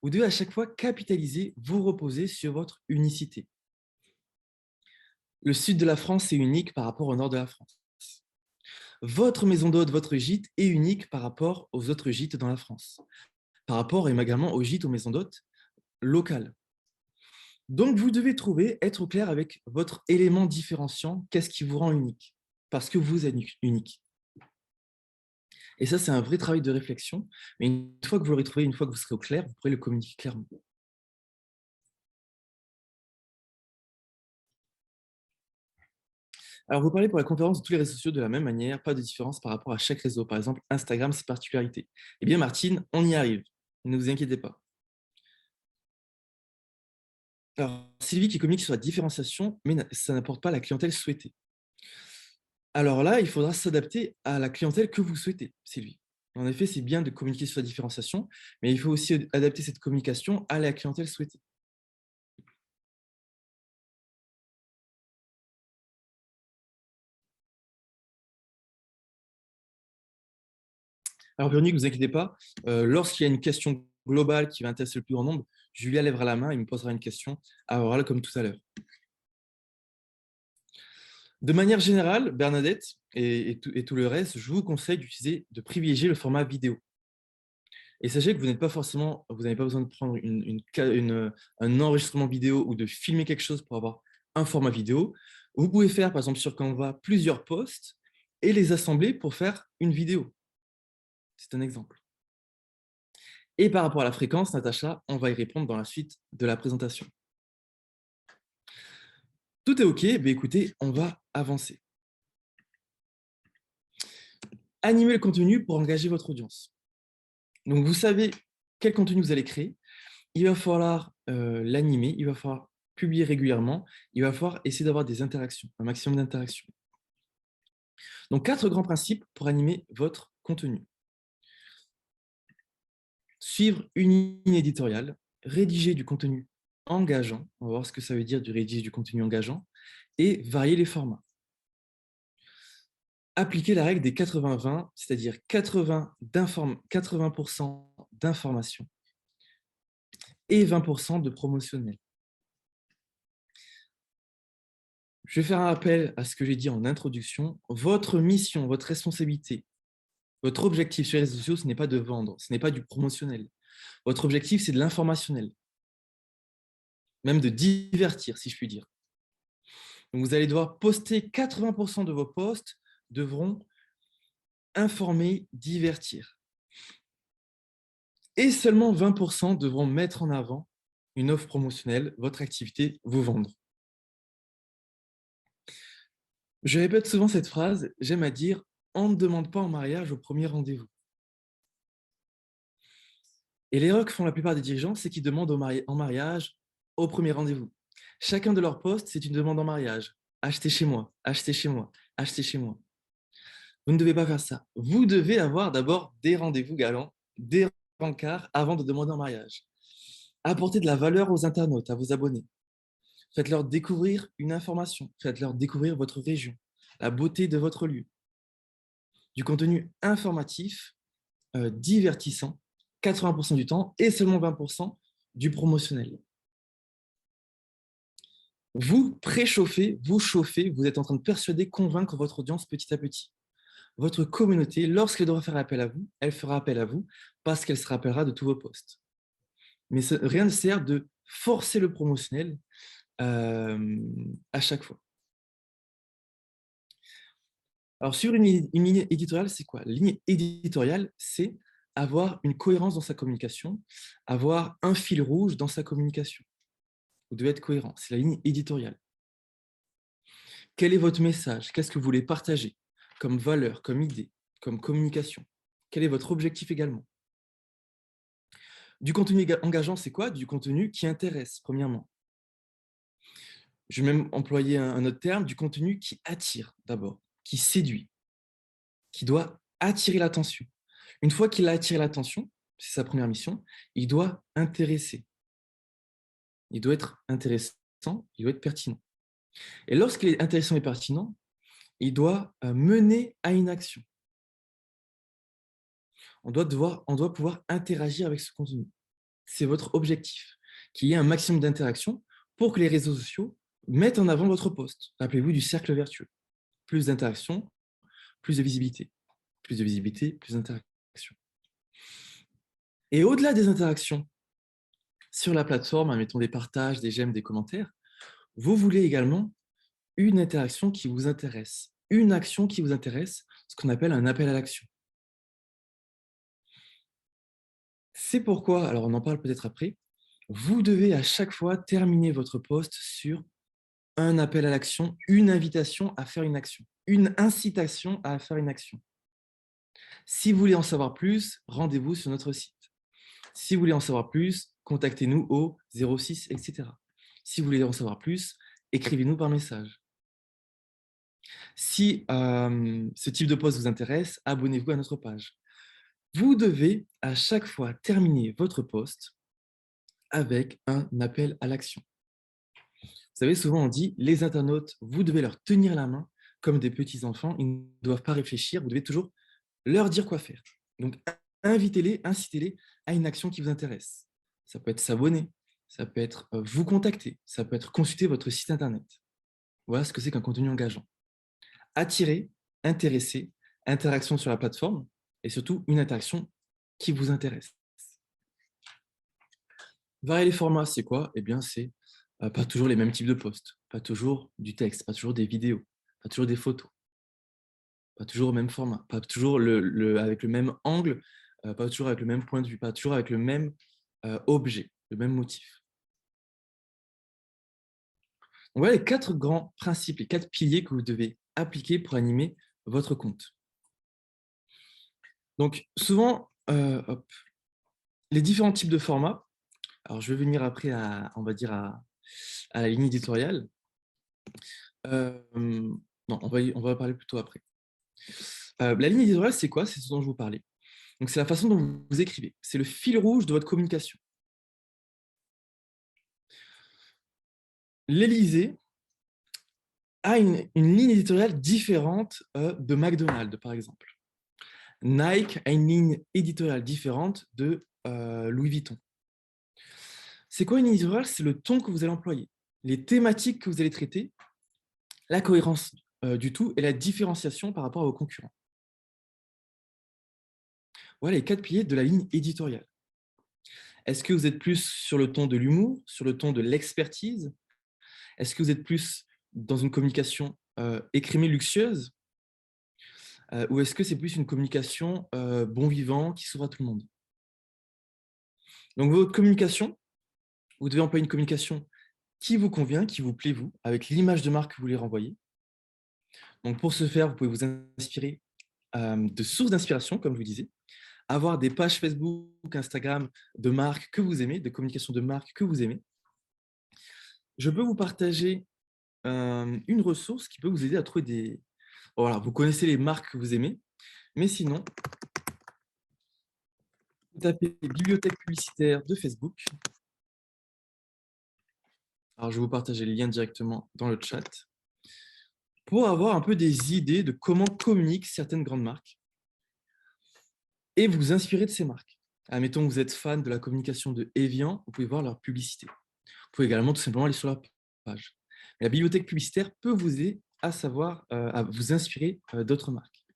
Vous devez à chaque fois capitaliser, vous reposer sur votre unicité. Le sud de la France est unique par rapport au nord de la France. Votre maison d'hôte, votre gîte est unique par rapport aux autres gîtes dans la France, par rapport également aux gîtes, aux maisons d'hôtes locales. Donc, vous devez être au clair avec votre élément différenciant, qu'est-ce qui vous rend unique, parce que vous êtes unique. Et ça, c'est un vrai travail de réflexion, mais une fois que vous l'aurez trouvé, une fois que vous serez au clair, vous pourrez le communiquer clairement. Alors, vous parlez pour la conférence de tous les réseaux sociaux de la même manière, pas de différence par rapport à chaque réseau. Par exemple, Instagram, ses particularités. Eh bien, Martine, on y arrive. Ne vous inquiétez pas. Alors, Sylvie qui communique sur la différenciation, mais ça n'apporte pas la clientèle souhaitée. Alors là, il faudra s'adapter à la clientèle que vous souhaitez, Sylvie. En effet, c'est bien de communiquer sur la différenciation, mais il faut aussi adapter cette communication à la clientèle souhaitée. Alors, Véronique, ne vous inquiétez pas, lorsqu'il y a une question globale qui va intéresser le plus grand nombre, Julia lèvera la main et me posera une question à oral comme tout à l'heure. De manière générale, Bernadette et tout le reste, je vous conseille de privilégier le format vidéo. Et sachez que vous n'avez pas besoin de prendre un enregistrement vidéo ou de filmer quelque chose pour avoir un format vidéo. Vous pouvez faire, par exemple, sur Canva, plusieurs posts et les assembler pour faire une vidéo. C'est un exemple. Et par rapport à la fréquence, Natacha, on va y répondre dans la suite de la présentation. Tout est OK, mais écoutez, on va avancer. Animer le contenu pour engager votre audience. Donc, vous savez quel contenu vous allez créer. Il va falloir l'animer, il va falloir publier régulièrement, il va falloir essayer d'avoir des interactions, un maximum d'interactions. Donc, 4 grands principes pour animer votre contenu. Suivre une ligne éditoriale, rédiger du contenu engageant, on va voir ce que ça veut dire de rédiger du contenu engageant, et varier les formats. Appliquer la règle des 80-20, c'est-à-dire 80% d'information et 20% de promotionnel. Je vais faire un rappel à ce que j'ai dit en introduction. Votre mission, votre responsabilité, votre objectif sur les réseaux sociaux, ce n'est pas de vendre, ce n'est pas du promotionnel. Votre objectif, c'est de l'informationnel, même de divertir, si je puis dire. Donc, vous allez devoir poster 80% de vos posts devront informer, divertir. Et seulement 20% devront mettre en avant une offre promotionnelle, votre activité, vous vendre. Je répète souvent cette phrase, j'aime à dire « on ne demande pas en mariage au premier rendez-vous ». Et l'erreur que font la plupart des dirigeants, c'est qu'ils demandent en mariage au premier rendez-vous. Chacun de leurs posts, c'est une demande en mariage. Achetez chez moi, achetez chez moi, achetez chez moi. Vous ne devez pas faire ça. Vous devez avoir d'abord des rendez-vous galants, des rencarts avant de demander en mariage. Apportez de la valeur aux internautes, à vos abonnés. Faites-leur découvrir une information. Faites-leur découvrir votre région, la beauté de votre lieu. Du contenu informatif, divertissant, 80% du temps et seulement 20% du promotionnel. Vous préchauffez, vous chauffez, vous êtes en train de persuader, convaincre votre audience petit à petit. Votre communauté, lorsqu'elle devra faire appel à vous, elle fera appel à vous parce qu'elle se rappellera de tous vos posts. Mais rien ne sert de forcer le promotionnel à chaque fois. Alors, sur une ligne éditoriale, c'est quoi? La ligne éditoriale, c'est avoir une cohérence dans sa communication, avoir un fil rouge dans sa communication. Vous devez être cohérent. C'est la ligne éditoriale. Quel est votre message? Qu'est-ce que vous voulez partager comme valeur, comme idée, comme communication? Quel est votre objectif également? Du contenu engageant, c'est quoi? Du contenu qui intéresse, premièrement. Je vais même employer un autre terme, du contenu qui attire d'abord, qui séduit, qui doit attirer l'attention. Une fois qu'il a attiré l'attention, c'est sa première mission, il doit intéresser. Il doit être intéressant, il doit être pertinent. Et lorsqu'il est intéressant et pertinent, il doit mener à une action. On doit pouvoir interagir avec ce contenu. C'est votre objectif, qu'il y ait un maximum d'interaction pour que les réseaux sociaux mettent en avant votre post. Rappelez-vous du cercle vertueux. Plus d'interaction, plus de visibilité. Plus de visibilité, plus d'interaction. Et au-delà des interactions sur la plateforme, mettons des partages, des j'aime, des commentaires, vous voulez également une interaction qui vous intéresse, une action qui vous intéresse, ce qu'on appelle un appel à l'action. C'est pourquoi, alors on en parle peut-être après, vous devez à chaque fois terminer votre post sur un appel à l'action, une invitation à faire une action, une incitation à faire une action. Si vous voulez en savoir plus, rendez-vous sur notre site. Si vous voulez en savoir plus, contactez-nous au 06, etc. Si vous voulez en savoir plus, écrivez-nous par message. Si ce type de post vous intéresse, abonnez-vous à notre page. Vous devez à chaque fois terminer votre post avec un appel à l'action. Vous savez, souvent on dit, les internautes, vous devez leur tenir la main comme des petits enfants, ils ne doivent pas réfléchir, vous devez toujours leur dire quoi faire. Donc, invitez-les, incitez-les à une action qui vous intéresse. Ça peut être s'abonner, ça peut être vous contacter, ça peut être consulter votre site internet. Voilà ce que c'est qu'un contenu engageant. Attirer, intéresser, interaction sur la plateforme et surtout une interaction qui vous intéresse. Varier les formats, c'est quoi? Eh bien, c'est pas toujours les mêmes types de posts, pas toujours du texte, pas toujours des vidéos, pas toujours des photos, pas toujours au même format, pas toujours avec le même angle, pas toujours avec le même point de vue, pas toujours avec le même objet, le même motif. Donc, voilà les 4 grands principes, les 4 piliers que vous devez appliquer pour animer votre compte. Donc, souvent, les différents types de formats, alors je vais venir après on va dire à la ligne éditoriale. Non, on va parler plutôt après. La ligne éditoriale, c'est quoi? C'est ce dont je vous parlais. Donc, c'est la façon dont vous écrivez. C'est le fil rouge de votre communication. L'Élysée a une ligne éditoriale différente de McDonald's, par exemple. Nike a une ligne éditoriale différente de Louis Vuitton. C'est quoi une ligne éditoriale? C'est le ton que vous allez employer, les thématiques que vous allez traiter la cohérence du tout et la différenciation par rapport à vos concurrents. Voilà les 4 piliers de la ligne éditoriale. Est-ce que vous êtes plus sur le ton de l'humour, sur le ton de l'expertise? Est-ce que vous êtes plus dans une communication écrémée, luxueuse? Ou est-ce que c'est plus une communication bon vivant qui s'ouvre à tout le monde? Donc, votre communication, vous devez employer une communication qui vous convient, qui vous plaît, vous, avec l'image de marque que vous voulez renvoyer. Donc, pour ce faire, vous pouvez vous inspirer de sources d'inspiration, comme je vous disais, avoir des pages Facebook, Instagram de marques que vous aimez, de communication de marques que vous aimez. Je peux vous partager une ressource qui peut vous aider à trouver des... Voilà, vous connaissez les marques que vous aimez, mais sinon, vous tapez bibliothèque publicitaire de Facebook. Alors, je vais vous partager le lien directement dans le chat pour avoir un peu des idées de comment communiquent certaines grandes marques et vous inspirer de ces marques. Admettons que vous êtes fan de la communication de Evian, vous pouvez voir leur publicité. Vous pouvez également tout simplement aller sur leur page. La bibliothèque publicitaire peut vous aider à savoir, à vous inspirer d'autres marques.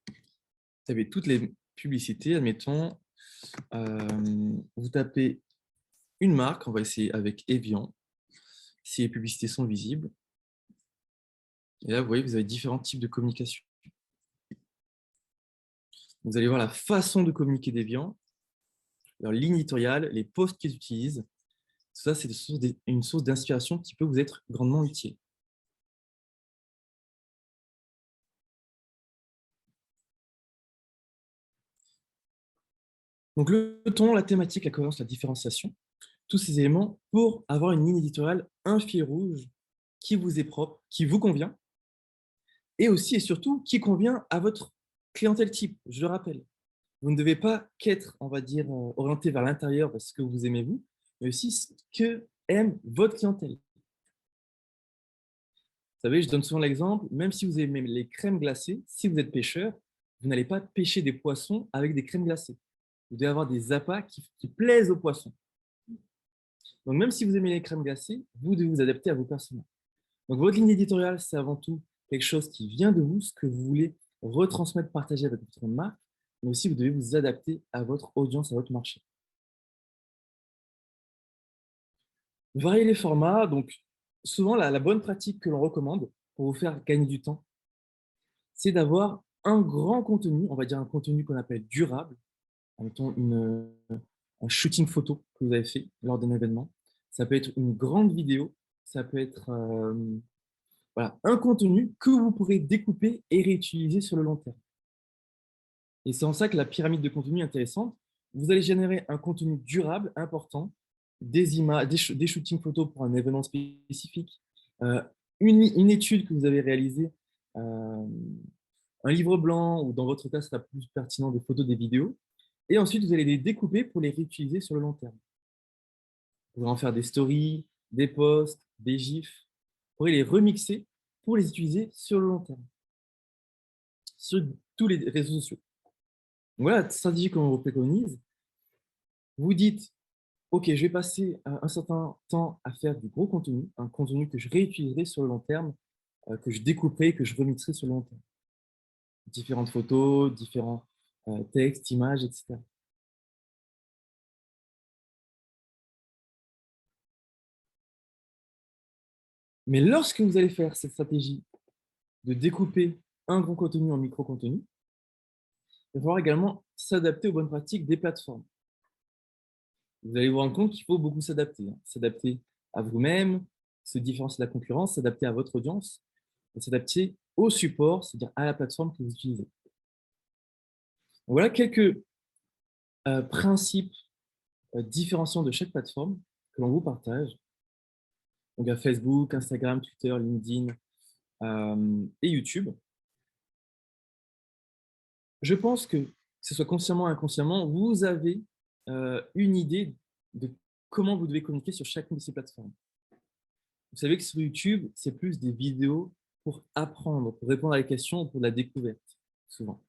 Vous avez toutes les publicités, admettons, vous tapez une marque, on va essayer avec Evian, si les publicités sont visibles. Et là, vous voyez, vous avez différents types de communication. Vous allez voir la façon de communiquer d'Evian, leur ligne éditoriale, les posts qu'ils utilisent. Tout ça, c'est une source d'inspiration qui peut vous être grandement utile. Donc, le ton, la thématique, la cohérence, la différenciation, tous ces éléments pour avoir une ligne éditoriale, un fil rouge qui vous est propre, qui vous convient, et aussi et surtout qui convient à votre clientèle type. Je le rappelle, vous ne devez pas qu'être, on va dire, orienté vers l'intérieur parce que vous aimez vous, mais aussi ce que aime votre clientèle. Vous savez, je donne souvent l'exemple, même si vous aimez les crèmes glacées, si vous êtes pêcheur, vous n'allez pas pêcher des poissons avec des crèmes glacées. Vous devez avoir des appâts qui plaisent aux poissons. Donc, même si vous aimez les crèmes glacées, vous devez vous adapter à vos personnages. Donc, votre ligne éditoriale, c'est avant tout quelque chose qui vient de vous, ce que vous voulez retransmettre, partager avec votre marque, mais aussi vous devez vous adapter à votre audience, à votre marché. Varier les formats, donc souvent la bonne pratique que l'on recommande pour vous faire gagner du temps, c'est d'avoir un grand contenu, on va dire un contenu qu'on appelle durable, mettons un shooting photo que vous avez fait lors d'un événement. Ça peut être une grande vidéo, ça peut être voilà, un contenu que vous pourrez découper et réutiliser sur le long terme. Et c'est en ça que la pyramide de contenu est intéressante. Vous allez générer un contenu durable, important, des images, des shootings photos pour un événement spécifique, une étude que vous avez réalisée, un livre blanc, ou dans votre cas, ce sera plus pertinent des photos, des vidéos. Et ensuite, vous allez les découper pour les réutiliser sur le long terme. Vous pourrez en faire des stories, des posts, des gifs. Vous pourrez les remixer pour les utiliser sur le long terme, sur tous les réseaux sociaux. Donc voilà la stratégie qu'on vous préconise. Vous dites, OK, je vais passer un certain temps à faire du gros contenu, un contenu que je réutiliserai sur le long terme, que je découperai, que je remixerai sur le long terme. Différentes photos, différents textes, images, etc. Mais lorsque vous allez faire cette stratégie de découper un gros contenu en micro-contenu, il va falloir également s'adapter aux bonnes pratiques des plateformes. Vous allez vous rendre compte qu'il faut beaucoup s'adapter. S'adapter à vous-même, se différencier de la concurrence, s'adapter à votre audience, et s'adapter au support, c'est-à-dire à la plateforme que vous utilisez. Donc voilà quelques principes différenciants de chaque plateforme que l'on vous partage. Donc, il y a Facebook, Instagram, Twitter, LinkedIn et YouTube. Je pense que ce soit consciemment ou inconsciemment, vous avez une idée de comment vous devez communiquer sur chacune de ces plateformes. Vous savez que sur YouTube, c'est plus des vidéos pour apprendre, pour répondre à des questions, pour de la découverte, souvent.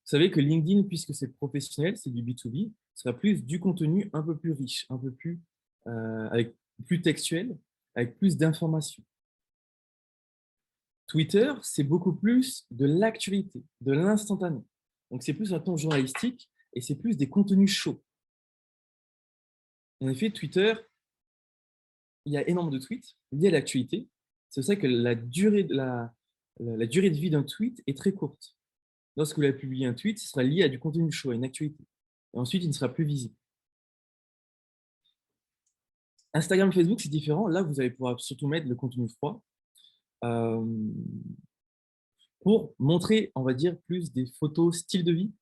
Vous savez que LinkedIn, puisque c'est professionnel, c'est du B2B, sera plus du contenu un peu plus riche, un peu plus, avec plus textuel, avec plus d'informations. Twitter, c'est beaucoup plus de l'actualité, de l'instantané. Donc, c'est plus un ton journalistique et c'est plus des contenus chauds. En effet, Twitter, il y a énormément de tweets liés à l'actualité. C'est pour ça que la durée de vie d'un tweet est très courte. Lorsque vous allez publier un tweet, ce sera lié à du contenu chaud, à une actualité. Et ensuite, il ne sera plus visible. Instagram, Facebook, c'est différent. Là, vous allez pouvoir surtout mettre le contenu froid euh, pour montrer, on va dire, plus des photos style de vie,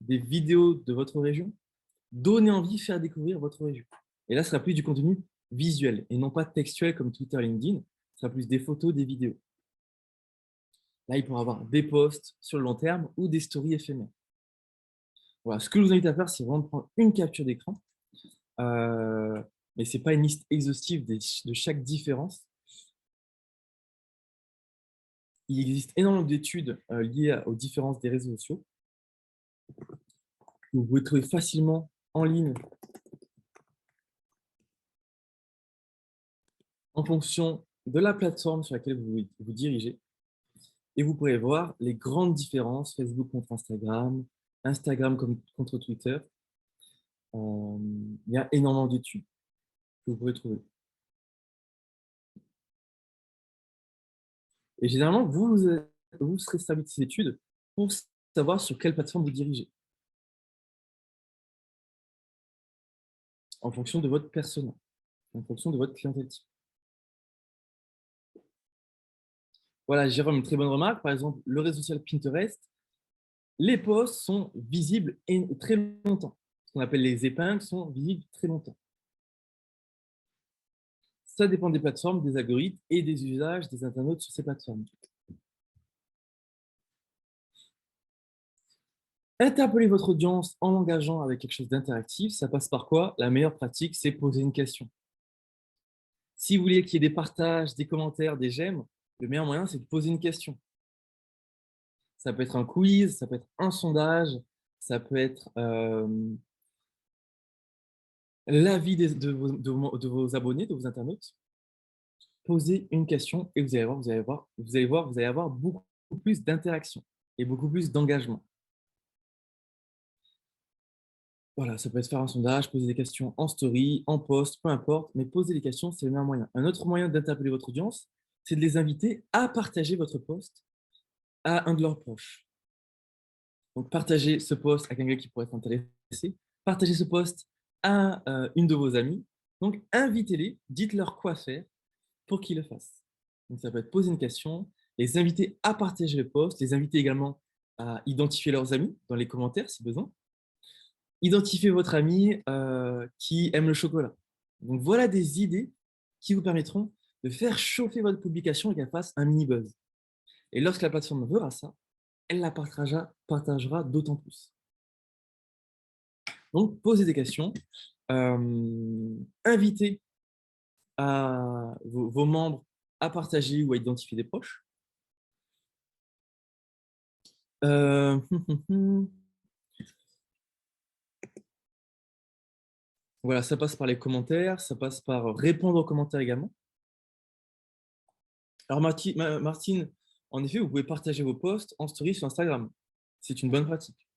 des vidéos de votre région, donner envie, faire découvrir votre région. Et là, ce sera plus du contenu visuel et non pas textuel comme Twitter, LinkedIn. Ce sera plus des photos, des vidéos. Là, il pourra avoir des posts sur le long terme ou des stories éphémères. Voilà, ce que je vous invite à faire, c'est vraiment de prendre une capture d'écran. Mais ce n'est pas une liste exhaustive de chaque différence. Il existe énormément d'études liées aux différences des réseaux sociaux. Vous pouvez trouver facilement en ligne en fonction de la plateforme sur laquelle vous vous dirigez. Et vous pourrez voir les grandes différences, Facebook contre Instagram, Instagram contre Twitter. Il y a énormément d'études que vous pourrez trouver. Et généralement, vous serez servi de ces études pour savoir sur quelle plateforme vous dirigez, en fonction de votre persona, en fonction de votre clientèle type. Voilà, Jérôme, une très bonne remarque. Par exemple, le réseau social Pinterest, les posts sont visibles très longtemps. Ce qu'on appelle les épingles sont visibles très longtemps. Ça dépend des plateformes, des algorithmes et des usages des internautes sur ces plateformes. Interpeller votre audience en l'engageant avec quelque chose d'interactif, ça passe par quoi? La meilleure pratique, c'est poser une question. Si vous voulez qu'il y ait des partages, des commentaires, des j'aime, le meilleur moyen, c'est de poser une question. Ça peut être un quiz, ça peut être un sondage, ça peut être l'avis de vos abonnés, de vos internautes. Posez une question et vous allez avoir beaucoup plus d'interaction et beaucoup plus d'engagement. Voilà, ça peut être faire un sondage, poser des questions en story, en post, peu importe, mais poser des questions, c'est le meilleur moyen. Un autre moyen d'interpeller votre audience, c'est de les inviter à partager votre post à un de leurs proches. Donc, partagez ce post à quelqu'un qui pourrait être intéressé, partagez ce post à une de vos amies. Donc, invitez-les, dites-leur quoi faire pour qu'ils le fassent. Donc, ça peut être poser une question, les inviter à partager le post, les inviter également à identifier leurs amis dans les commentaires si besoin. Identifiez votre ami qui aime le chocolat. Donc, voilà des idées qui vous permettront de faire chauffer votre publication et qu'elle fasse un mini buzz. Et lorsque la plateforme verra ça, elle la partagera d'autant plus. Donc, posez des questions, invitez vos membres à partager ou à identifier des proches. Voilà, ça passe par les commentaires, ça passe par répondre aux commentaires également. Alors, Martine, en effet, vous pouvez partager vos posts en story sur Instagram. C'est une bonne pratique.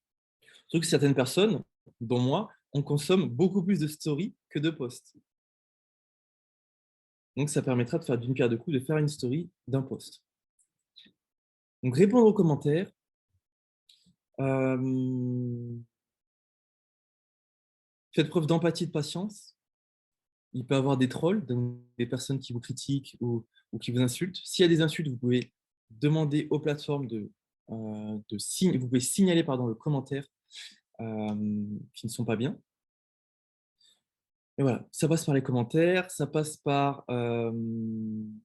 Surtout que certaines personnes, dont moi, on consomme beaucoup plus de stories que de posts. Donc, ça permettra de faire d'une pierre deux coups, de faire une story d'un post. Donc, répondre aux commentaires. Faites preuve d'empathie et de patience. Il peut y avoir des trolls, donc des personnes qui vous critiquent ou qui vous insultent. S'il y a des insultes, vous pouvez demander aux plateformes vous pouvez signaler le commentaire qui ne sont pas bien. Et voilà, ça passe par les commentaires, ça passe par de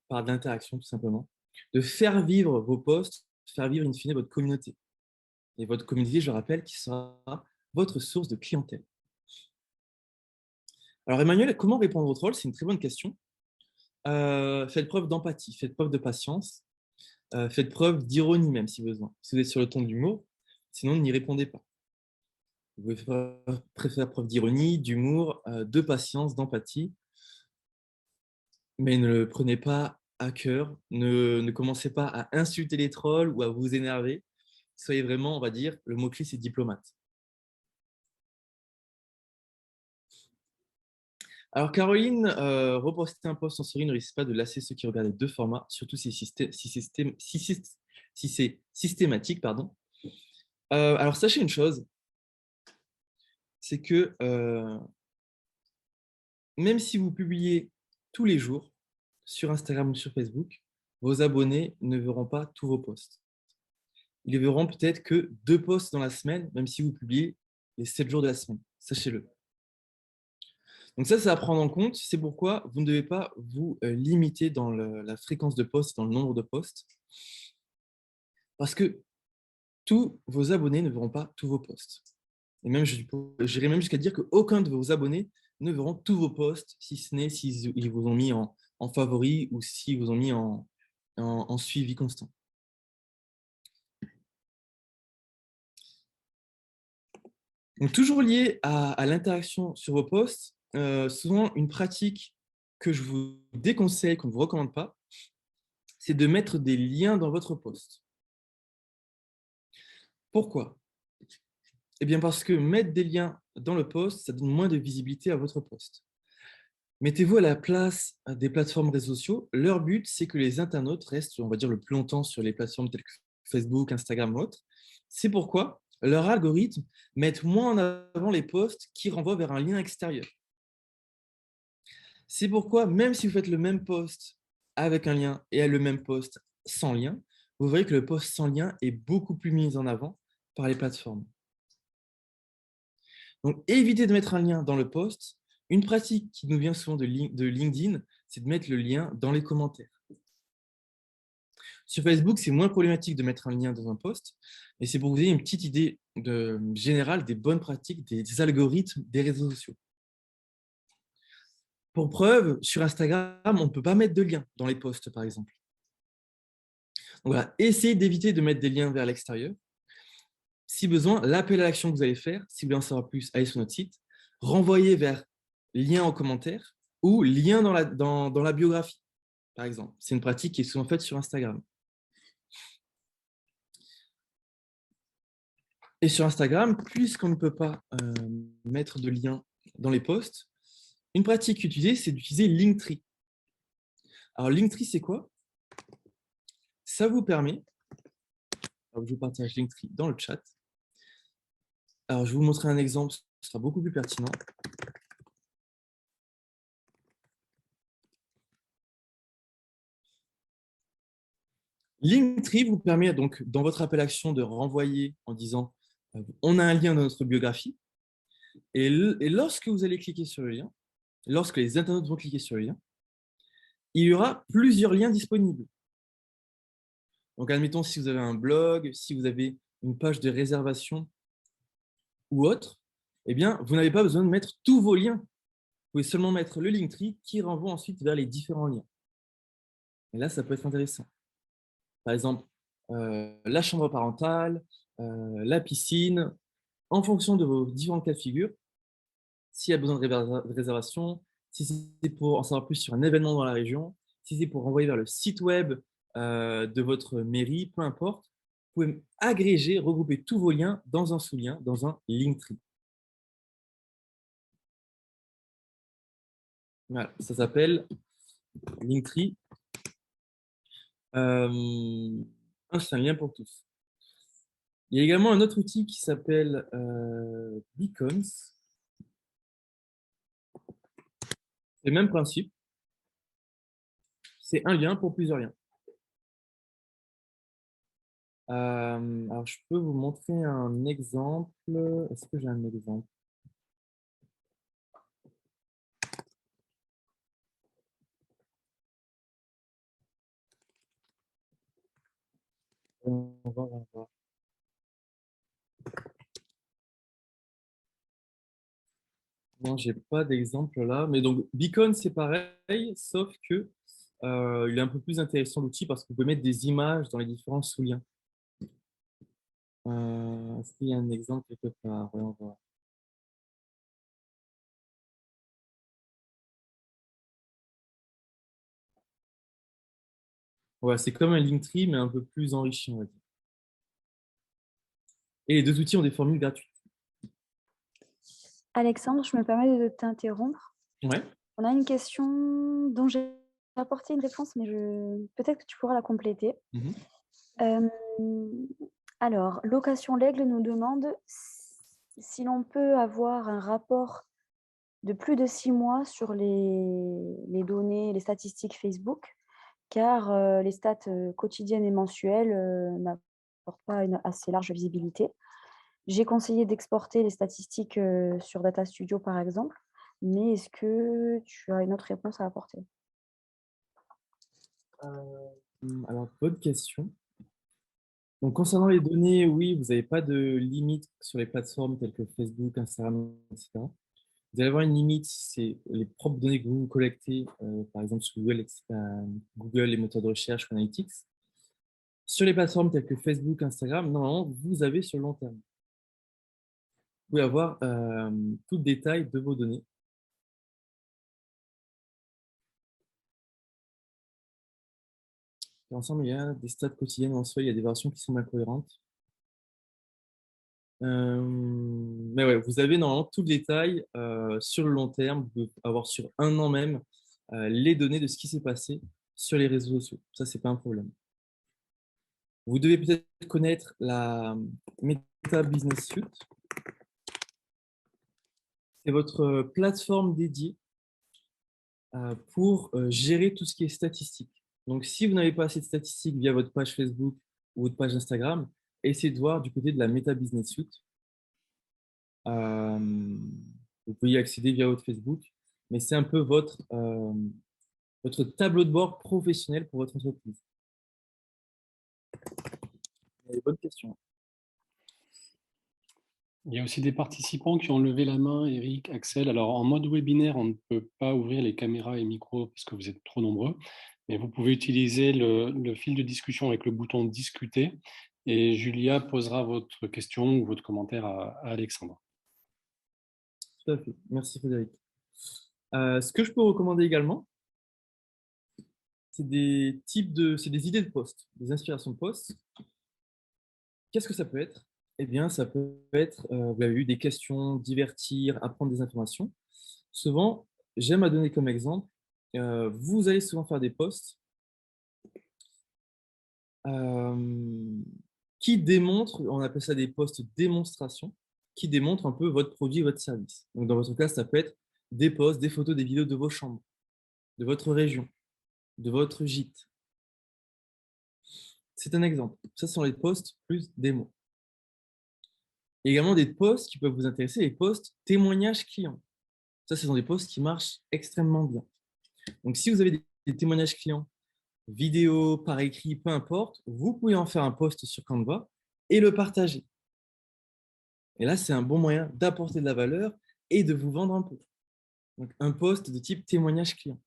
l'interaction tout simplement. De faire vivre vos posts, faire vivre in fine votre communauté. Et votre communauté, je rappelle, qui sera votre source de clientèle. Alors Emmanuel, comment répondre aux trolls? C'est une très bonne question. Faites preuve d'empathie, faites preuve de patience, faites preuve d'ironie même si besoin. Si vous êtes sur le ton de l'humour, sinon n'y répondez pas. Vous pouvez faire preuve d'ironie, d'humour, de patience, d'empathie, mais ne le prenez pas à cœur. Ne commencez pas à insulter les trolls ou à vous énerver. Soyez vraiment, on va dire, le mot-clé, c'est diplomate. Alors, Caroline, reposter un post en story ne risque pas de lasser ceux qui regardent les deux formats, surtout si c'est systématique. Pardon. Alors, sachez une chose, c'est que même si vous publiez tous les jours sur Instagram ou sur Facebook, vos abonnés ne verront pas tous vos posts. Ils verront peut-être que 2 posts dans la semaine, même si vous publiez les 7 jours de la semaine. Sachez-le. Donc ça, c'est à prendre en compte. C'est pourquoi vous ne devez pas vous limiter dans la fréquence de posts, dans le nombre de posts, parce que tous vos abonnés ne verront pas tous vos posts. Et même, j'irai même jusqu'à dire qu'aucun de vos abonnés ne verront tous vos posts, si ce n'est s'ils vous ont mis en favori ou s'ils vous ont mis en suivi constant. Donc, toujours lié à l'interaction sur vos posts, souvent une pratique que je vous déconseille, qu'on ne vous recommande pas, c'est de mettre des liens dans votre post. Pourquoi? Eh bien parce que mettre des liens dans le post, ça donne moins de visibilité à votre post. Mettez-vous à la place des plateformes réseaux sociaux. Leur but, c'est que les internautes restent, on va dire, le plus longtemps sur les plateformes telles que Facebook, Instagram ou autres. C'est pourquoi leur algorithme met moins en avant les posts qui renvoient vers un lien extérieur. C'est pourquoi, même si vous faites le même post avec un lien et le même post sans lien, vous verrez que le post sans lien est beaucoup plus mis en avant par les plateformes. Donc, évitez de mettre un lien dans le post. Une pratique qui nous vient souvent de LinkedIn, c'est de mettre le lien dans les commentaires. Sur Facebook, c'est moins problématique de mettre un lien dans un post, et c'est pour que vous ayez une petite idée générale des bonnes pratiques des algorithmes des réseaux sociaux. Pour preuve, sur Instagram, on ne peut pas mettre de lien dans les posts, par exemple. Donc voilà, essayez d'éviter de mettre des liens vers l'extérieur. Si besoin, l'appel à l'action que vous allez faire, si vous voulez en savoir plus, allez sur notre site, renvoyez vers lien en commentaire ou lien dans la biographie, par exemple. C'est une pratique qui est souvent faite sur Instagram. Et sur Instagram, puisqu'on ne peut pas mettre de lien dans les posts, une pratique utilisée, c'est d'utiliser Linktree. Alors, Linktree, c'est quoi? Ça vous permet, alors je vous partage Linktree dans le chat. Alors, je vais vous montrer un exemple, ce sera beaucoup plus pertinent. Linktree vous permet donc, dans votre appel à action, de renvoyer en disant on a un lien dans notre biographie. Et lorsque vous allez cliquer sur le lien, lorsque les internautes vont cliquer sur le lien, il y aura plusieurs liens disponibles. Donc, admettons, si vous avez un blog, si vous avez une page de réservation ou autre, eh bien, vous n'avez pas besoin de mettre tous vos liens. Vous pouvez seulement mettre le Linktree qui renvoie ensuite vers les différents liens. Et là, ça peut être intéressant. Par exemple, la chambre parentale, la piscine, en fonction de vos différents cas de figure, s'il y a besoin de réservation, si c'est pour en savoir plus sur un événement dans la région, si c'est pour renvoyer vers le site web de votre mairie, peu importe, vous pouvez agréger, regrouper tous vos liens dans un sous-lien, dans un Linktree. Voilà, ça s'appelle Linktree. C'est un lien pour tous. Il y a également un autre outil qui s'appelle Beacons. C'est le même principe. C'est un lien pour plusieurs liens. Alors, je peux vous montrer un exemple. Est-ce que j'ai un exemple? On va voir. Non, j'ai pas d'exemple là. Mais donc, Beacon, c'est pareil, sauf que il est un peu plus intéressant l'outil parce que vous pouvez mettre des images dans les différents sous-liens. Est-ce qu'il y a un exemple quelque part? Ouais, on va voir. Ouais, c'est comme un Linktree, mais un peu plus enrichi, on va dire. Et les deux outils ont des formules gratuites. Alexandre, je me permets de t'interrompre. Ouais. On a une question dont j'ai apporté une réponse, mais peut-être que tu pourras la compléter. Mhm. Euh, alors, Location L'Aigle nous demande si l'on peut avoir un rapport de plus de 6 mois sur les données, les statistiques Facebook, car les stats quotidiennes et mensuelles n'apportent pas une assez large visibilité. J'ai conseillé d'exporter les statistiques sur Data Studio, par exemple, mais est-ce que tu as une autre réponse à apporter? Alors, bonne question. Donc, concernant les données, oui, vous n'avez pas de limite sur les plateformes telles que Facebook, Instagram, etc. Vous allez avoir une limite, c'est les propres données que vous collectez, par exemple sur Google, Google, les moteurs de recherche ou Analytics. Sur les plateformes telles que Facebook, Instagram, normalement, vous avez sur le long terme. Vous pouvez avoir tout le détail de vos données. Et ensemble, il y a des stats quotidiennes en soi, il y a des versions qui sont incohérentes. Mais ouais, vous avez normalement tout le détail sur le long terme. Vous pouvez avoir sur un an même les données de ce qui s'est passé sur les réseaux sociaux. Ça, c'est pas un problème. Vous devez peut-être connaître la Meta Business Suite. C'est votre plateforme dédiée pour gérer tout ce qui est statistique. Donc, si vous n'avez pas assez de statistiques via votre page Facebook ou votre page Instagram, essayez de voir du côté de la Meta Business Suite. Vous pouvez y accéder via votre Facebook, mais c'est un peu votre tableau de bord professionnel pour votre entreprise. Bonne question. Il y a aussi des participants qui ont levé la main, Eric, Axel. Alors, en mode webinaire, on ne peut pas ouvrir les caméras et micros parce que vous êtes trop nombreux, mais vous pouvez utiliser le fil de discussion avec le bouton discuter et Julia posera votre question ou votre commentaire à Alexandre. Tout à fait. Merci Frédéric. Ce que je peux recommander également, c'est c'est des idées de posts, des inspirations de posts. Qu'est-ce que ça peut être? Eh bien, ça peut être, vous avez eu des questions, divertir, apprendre des informations. Souvent, j'aime à donner comme exemple, vous allez souvent faire des posts euh, qui démontrent, on appelle ça des posts démonstration, qui démontrent un peu votre produit, votre service. Donc, dans votre cas, ça peut être des posts, des photos, des vidéos de vos chambres, de votre région, de votre gîte. C'est un exemple. Ça, ce sont les posts plus démos. Il y a également des posts qui peuvent vous intéresser, les posts témoignages clients. Ça, ce sont des posts qui marchent extrêmement bien. Donc, si vous avez des témoignages clients, vidéo, par écrit, peu importe, vous pouvez en faire un post sur Canva et le partager. Et là, c'est un bon moyen d'apporter de la valeur et de vous vendre un peu. Donc, un post de type témoignage client.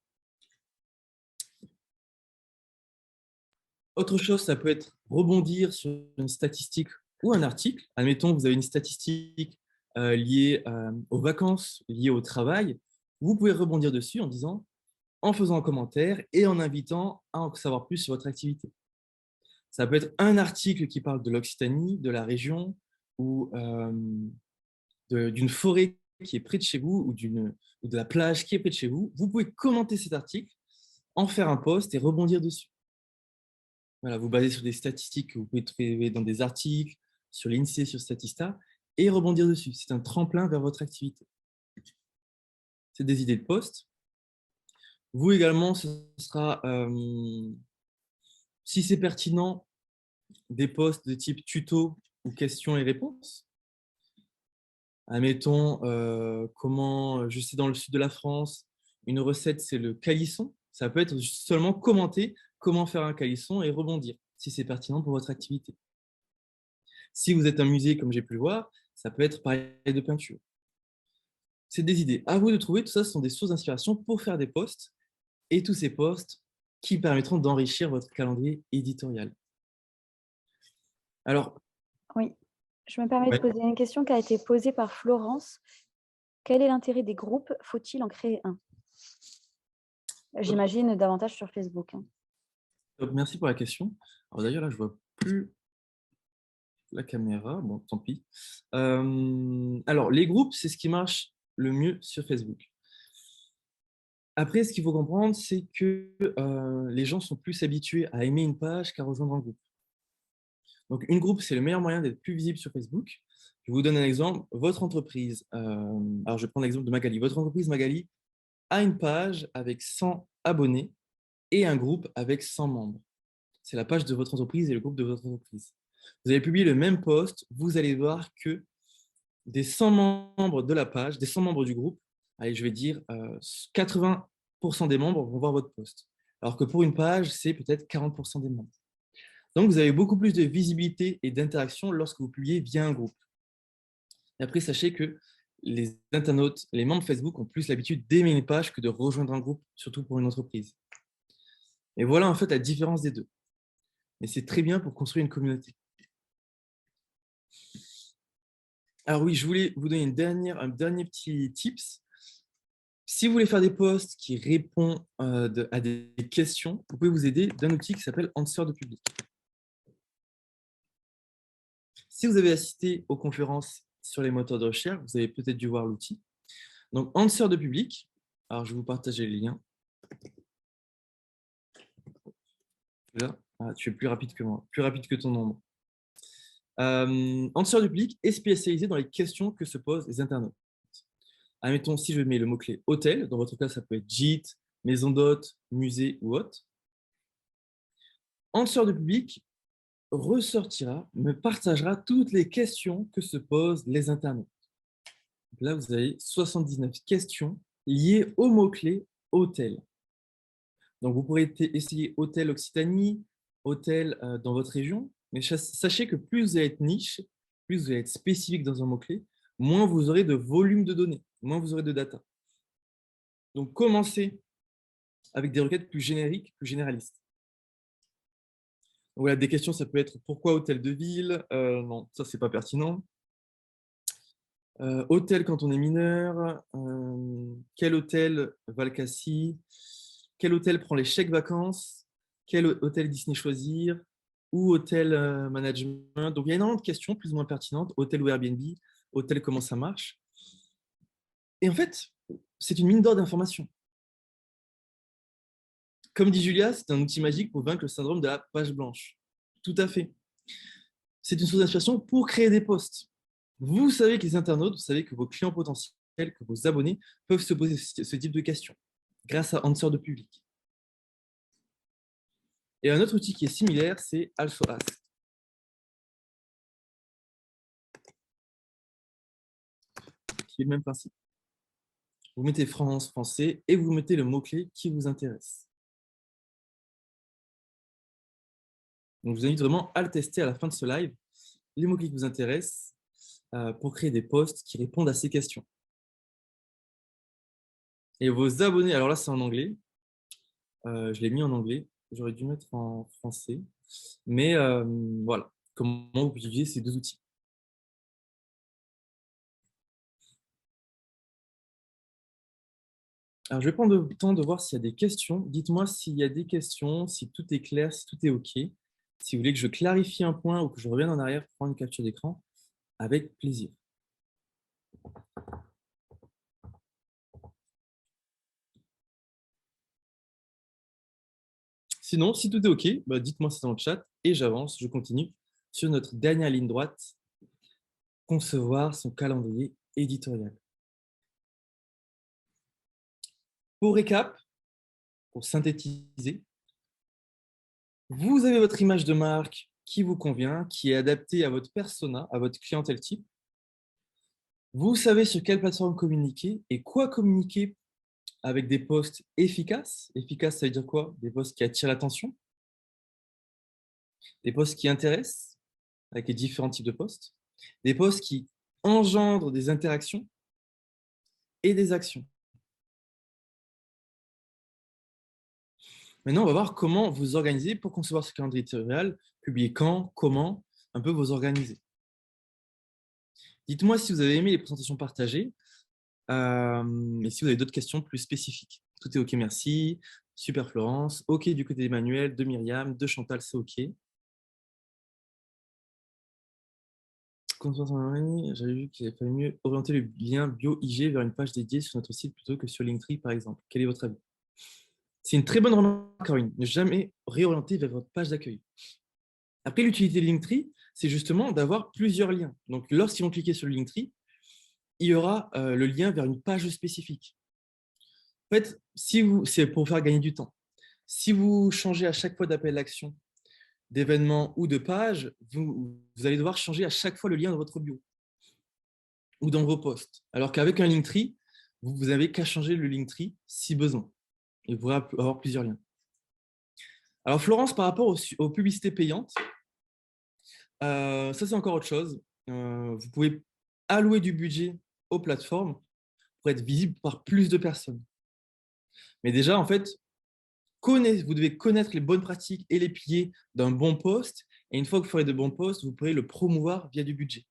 Autre chose, ça peut être rebondir sur une statistique ou un article. Admettons, vous avez une statistique liée aux vacances, liée au travail. Vous pouvez rebondir dessus en disant, en faisant un commentaire et en invitant à en savoir plus sur votre activité. Ça peut être un article qui parle de l'Occitanie, de la région ou d'une forêt qui est près de chez vous ou de la plage qui est près de chez vous. Vous pouvez commenter cet article, en faire un post et rebondir dessus. Voilà, vous basez sur des statistiques que vous pouvez trouver dans des articles, sur l'INSEE, sur Statista, et rebondir dessus. C'est un tremplin vers votre activité. C'est des idées de post. Vous également, ce sera, si c'est pertinent, des posts de type tuto ou questions et réponses. Admettons, comment, je sais, dans le sud de la France, une recette, c'est le calisson. Ça peut être seulement commenter comment faire un calisson et rebondir, si c'est pertinent pour votre activité. Si vous êtes un musée, comme j'ai pu le voir, ça peut être pareil de peinture. C'est des idées. À vous de trouver. Tout ça, ce sont des sources d'inspiration pour faire des posts et tous ces posts qui permettront d'enrichir votre calendrier éditorial. Alors, Oui, je me permets de ouais. poser une question qui a été posée par Florence. Quel est l'intérêt des groupes? Faut-il en créer un? J'imagine davantage sur Facebook. Merci pour la question. Alors d'ailleurs, là, je vois plus la caméra. Bon, tant pis. Alors, les groupes, c'est ce qui marche le mieux sur Facebook. Après, ce qu'il faut comprendre, c'est que les gens sont plus habitués à aimer une page qu'à rejoindre un groupe. Donc, une groupe, c'est le meilleur moyen d'être plus visible sur Facebook. Je vous donne un exemple. Votre entreprise, alors je prends l'exemple de Magali. Votre entreprise, Magali, a une page avec 100 abonnés et un groupe avec 100 membres. C'est la page de votre entreprise et le groupe de votre entreprise. Vous allez publier le même post, vous allez voir que des 100 membres de la page, des 100 membres du groupe, allez, je vais dire 80% des membres vont voir votre post. Alors que pour une page, c'est peut-être 40% des membres. Donc, vous avez beaucoup plus de visibilité et d'interaction lorsque vous publiez via un groupe. Et après, sachez que les internautes, les membres Facebook ont plus l'habitude d'aimer une page que de rejoindre un groupe, surtout pour une entreprise. Et voilà en fait la différence des deux. Et c'est très bien pour construire une communauté. Alors oui, je voulais vous donner un dernier petit tips. Si vous voulez faire des posts qui répondent à des questions, vous pouvez vous aider d'un outil qui s'appelle Answer de Public. Si vous avez assisté aux conférences sur les moteurs de recherche, vous avez peut-être dû voir l'outil. Donc, Answer de Public, alors je vais vous partager le lien. Là, tu es plus rapide que moi, plus rapide que ton ombre. Answer de Public est spécialisé dans les questions que se posent les internautes. Admettons, si je mets le mot-clé hôtel, dans votre cas, ça peut être gîte, maison d'hôte, musée ou hôte. Answer de Public ressortira, me partagera toutes les questions que se posent les internautes. Là, vous avez 79 questions liées au mot-clé hôtel. Donc, vous pourrez essayer hôtel Occitanie, hôtel dans votre région, mais sachez que plus vous allez être niche, plus vous allez être spécifique dans un mot-clé, moins vous aurez de volume de données, moins vous aurez de data. Donc, commencez avec des requêtes plus génériques, plus généralistes. Donc, voilà, des questions, ça peut être pourquoi hôtel de ville? Non, ça, c'est pas pertinent. Hôtel quand on est mineur, quel hôtel Valcassi, quel hôtel prend les chèques vacances, quel hôtel Disney choisir, ou hôtel management. Donc il y a énormément de questions plus ou moins pertinentes, hôtel ou Airbnb, hôtel comment ça marche. Et en fait, c'est une mine d'or d'informations. Comme dit Julia, c'est un outil magique pour vaincre le syndrome de la page blanche. Tout à fait. C'est une source d'inspiration pour créer des posts. Vous savez que les internautes, vous savez que vos clients potentiels, que vos abonnés peuvent se poser ce type de questions grâce à Answer de Public. Et un autre outil qui est similaire, c'est AlsoAsk. Qui est le même principe. Vous mettez France, français, et vous mettez le mot-clé qui vous intéresse. Donc, je vous invite vraiment à le tester à la fin de ce live, les mots-clés qui vous intéressent, pour créer des posts qui répondent à ces questions. Et vos abonnés, alors là, c'est en anglais. Je l'ai mis en anglais. J'aurais dû mettre en français. Mais voilà, comment vous pouvez utiliser ces deux outils. Alors, je vais prendre le temps de voir s'il y a des questions. Dites-moi s'il y a des questions, si tout est clair, si tout est OK. Si vous voulez que je clarifie un point ou que je revienne en arrière pour prendre une capture d'écran, avec plaisir. Sinon, si tout est OK, bah, dites-moi ça dans le chat et j'avance, je continue sur notre dernière ligne droite, concevoir son calendrier éditorial. Pour récap, pour synthétiser, vous avez votre image de marque qui vous convient, qui est adaptée à votre persona, à votre clientèle type. Vous savez sur quelle plateforme communiquer et quoi communiquer avec des posts efficaces. Efficace, ça veut dire quoi? Des posts qui attirent l'attention, des posts qui intéressent, avec les différents types de posts, des posts qui engendrent des interactions et des actions. Maintenant, on va voir comment vous organiser pour concevoir ce calendrier éditorial, publier quand, comment, un peu vous organiser. Dites-moi si vous avez aimé les présentations partagées et si vous avez d'autres questions plus spécifiques. Tout est OK, merci. Super Florence. OK du côté d'Emmanuel, de Myriam, de Chantal, c'est OK. J'avais vu qu'il fallait mieux orienter le lien bio-IG vers une page dédiée sur notre site plutôt que sur Linktree, par exemple. Quel est votre avis? C'est une très bonne remarque, Caroline. Ne jamais réorienter vers votre page d'accueil. Après, l'utilité de Linktree, c'est justement d'avoir plusieurs liens. Donc, lorsqu'ils vont cliquer sur le Linktree, il y aura le lien vers une page spécifique. En fait, c'est pour faire gagner du temps. Si vous changez à chaque fois d'appel à l'action, d'événement ou de page, vous allez devoir changer à chaque fois le lien dans votre bio ou dans vos posts. Alors qu'avec un Linktree, vous n'avez qu'à changer le Linktree si besoin. Et vous pourrez avoir plusieurs liens. Alors Florence, par rapport aux publicités payantes, ça c'est encore autre chose. Vous pouvez allouer du budget aux plateformes pour être visible par plus de personnes. Mais déjà, en fait, vous devez connaître les bonnes pratiques et les piliers d'un bon post. Et une fois que vous ferez de bons posts, vous pourrez le promouvoir via du budget.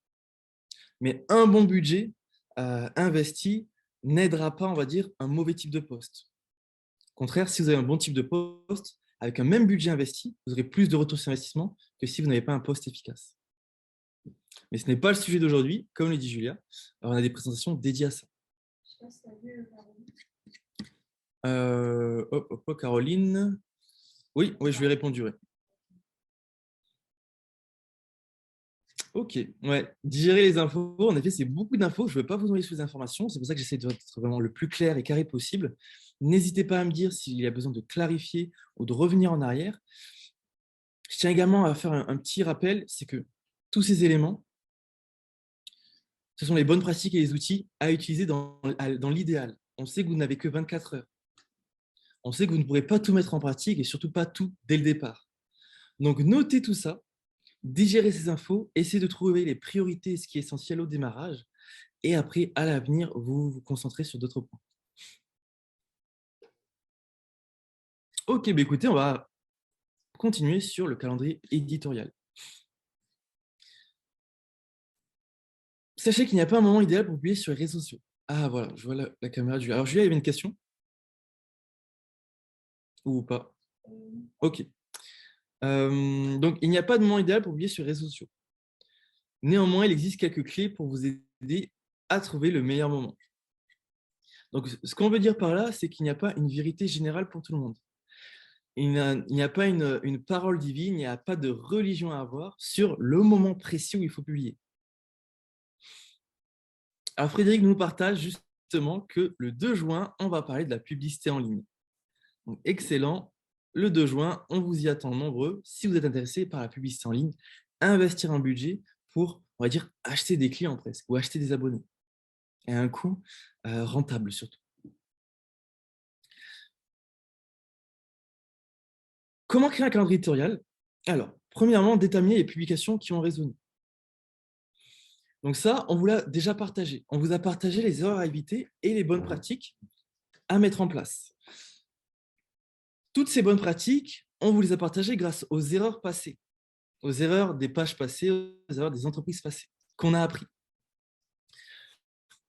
Mais un bon budget investi n'aidera pas, on va dire, un mauvais type de post. Au contraire, si vous avez un bon type de post, avec un même budget investi, vous aurez plus de retour sur investissement que si vous n'avez pas un post efficace. Mais ce n'est pas le sujet d'aujourd'hui, comme le dit Julia. Alors, on a des présentations dédiées à ça. Caroline. Oui, je lui ai répondu. Ouais. Ok, ouais. Digérer les infos, en effet, c'est beaucoup d'infos. Je ne veux pas vous noyer sous les informations. C'est pour ça que j'essaie d'être vraiment le plus clair et carré possible. N'hésitez pas à me dire s'il y a besoin de clarifier ou de revenir en arrière. Je tiens également à faire un petit rappel, c'est que tous ces éléments, ce sont les bonnes pratiques et les outils à utiliser dans l'idéal. On sait que vous n'avez que 24 heures. On sait que vous ne pourrez pas tout mettre en pratique et surtout pas tout dès le départ. Donc, notez tout ça, digérez ces infos, essayez de trouver les priorités, ce qui est essentiel au démarrage, et après, à l'avenir, vous vous concentrez sur d'autres points. Ok, bah écoutez, on va continuer sur le calendrier éditorial. Sachez qu'il n'y a pas un moment idéal pour publier sur les réseaux sociaux. Ah voilà, je vois la caméra de Julia. Alors Julia, il y avait une question? Ou pas? Ok. Donc, il n'y a pas de moment idéal pour publier sur les réseaux sociaux. Néanmoins, il existe quelques clés pour vous aider à trouver le meilleur moment. Donc, ce qu'on veut dire par là, c'est qu'il n'y a pas une vérité générale pour tout le monde. Il n'y a pas une parole divine, il n'y a pas de religion à avoir sur le moment précis où il faut publier. Alors, Frédéric nous partage justement que le 2 juin, on va parler de la publicité en ligne. Donc, excellent. Le 2 juin, on vous y attend nombreux. Si vous êtes intéressé par la publicité en ligne, investir un budget pour, on va dire, acheter des clients presque ou acheter des abonnés. Et à un coût rentable surtout. Comment créer un calendrier éditorial? Alors, premièrement, déterminer les publications qui ont résonné. Donc ça, on vous l'a déjà partagé. On vous a partagé les erreurs à éviter et les bonnes pratiques à mettre en place. Toutes ces bonnes pratiques, on vous les a partagées grâce aux erreurs passées, aux erreurs des pages passées, aux erreurs des entreprises passées, qu'on a appris.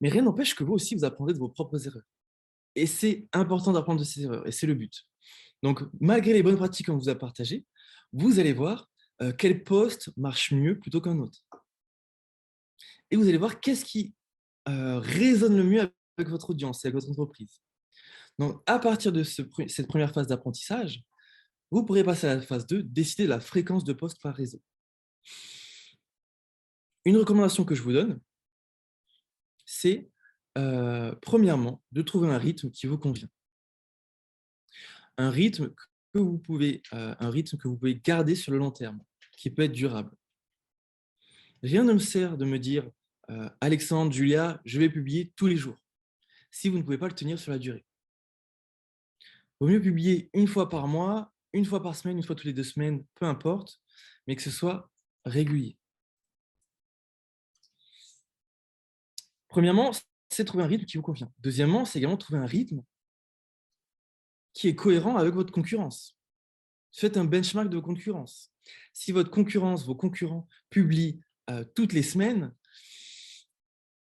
Mais rien n'empêche que vous aussi, vous apprendrez de vos propres erreurs. Et c'est important d'apprendre de ces erreurs, et c'est le but. Donc, malgré les bonnes pratiques qu'on vous a partagées, vous allez voir quel poste marche mieux plutôt qu'un autre. Et vous allez voir qu'est-ce qui résonne le mieux avec votre audience et avec votre entreprise. Donc, à partir de cette première phase d'apprentissage, vous pourrez passer à la phase 2, décider de la fréquence de poste par réseau. Une recommandation que je vous donne, c'est premièrement de trouver un rythme qui vous convient. Un rythme que vous pouvez garder sur le long terme, qui peut être durable. Rien ne me sert de me dire Alexandre, Julia, je vais publier tous les jours, si vous ne pouvez pas le tenir sur la durée. Il vaut mieux publier une fois par mois, une fois par semaine, une fois toutes les 2 semaines, peu importe, mais que ce soit régulier. Premièrement, c'est trouver un rythme qui vous convient. Deuxièmement, c'est également trouver un rythme qui est cohérent avec votre concurrence. Faites un benchmark de vos concurrences. Si vos concurrents publient toutes les semaines,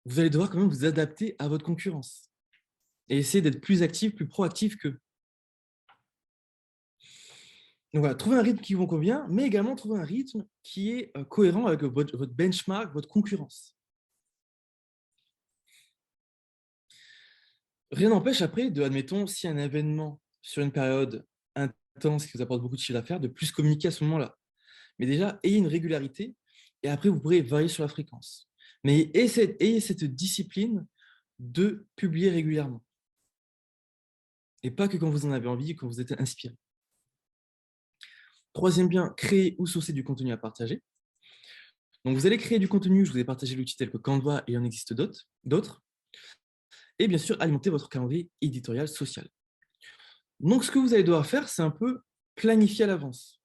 vous allez devoir quand même vous adapter à votre concurrence et essayer d'être plus actif, plus proactif qu'eux. Donc voilà, trouver un rythme qui vous convient, mais également trouver un rythme qui est cohérent avec votre benchmark, votre concurrence. Rien n'empêche après de, admettons, si un événement sur une période intense qui vous apporte beaucoup de chiffre d'affaires, de plus communiquer à ce moment-là. Mais déjà, ayez une régularité et après, vous pourrez varier sur la fréquence. Mais ayez cette discipline de publier régulièrement. Et pas que quand vous en avez envie, quand vous êtes inspiré. Troisième bien, créer ou sourcer du contenu à partager. Donc, vous allez créer du contenu, je vous ai partagé l'outil tel que Canva et il en existe d'autres. Et bien sûr, alimenter votre calendrier éditorial social. Donc, ce que vous allez devoir faire, c'est un peu planifier à l'avance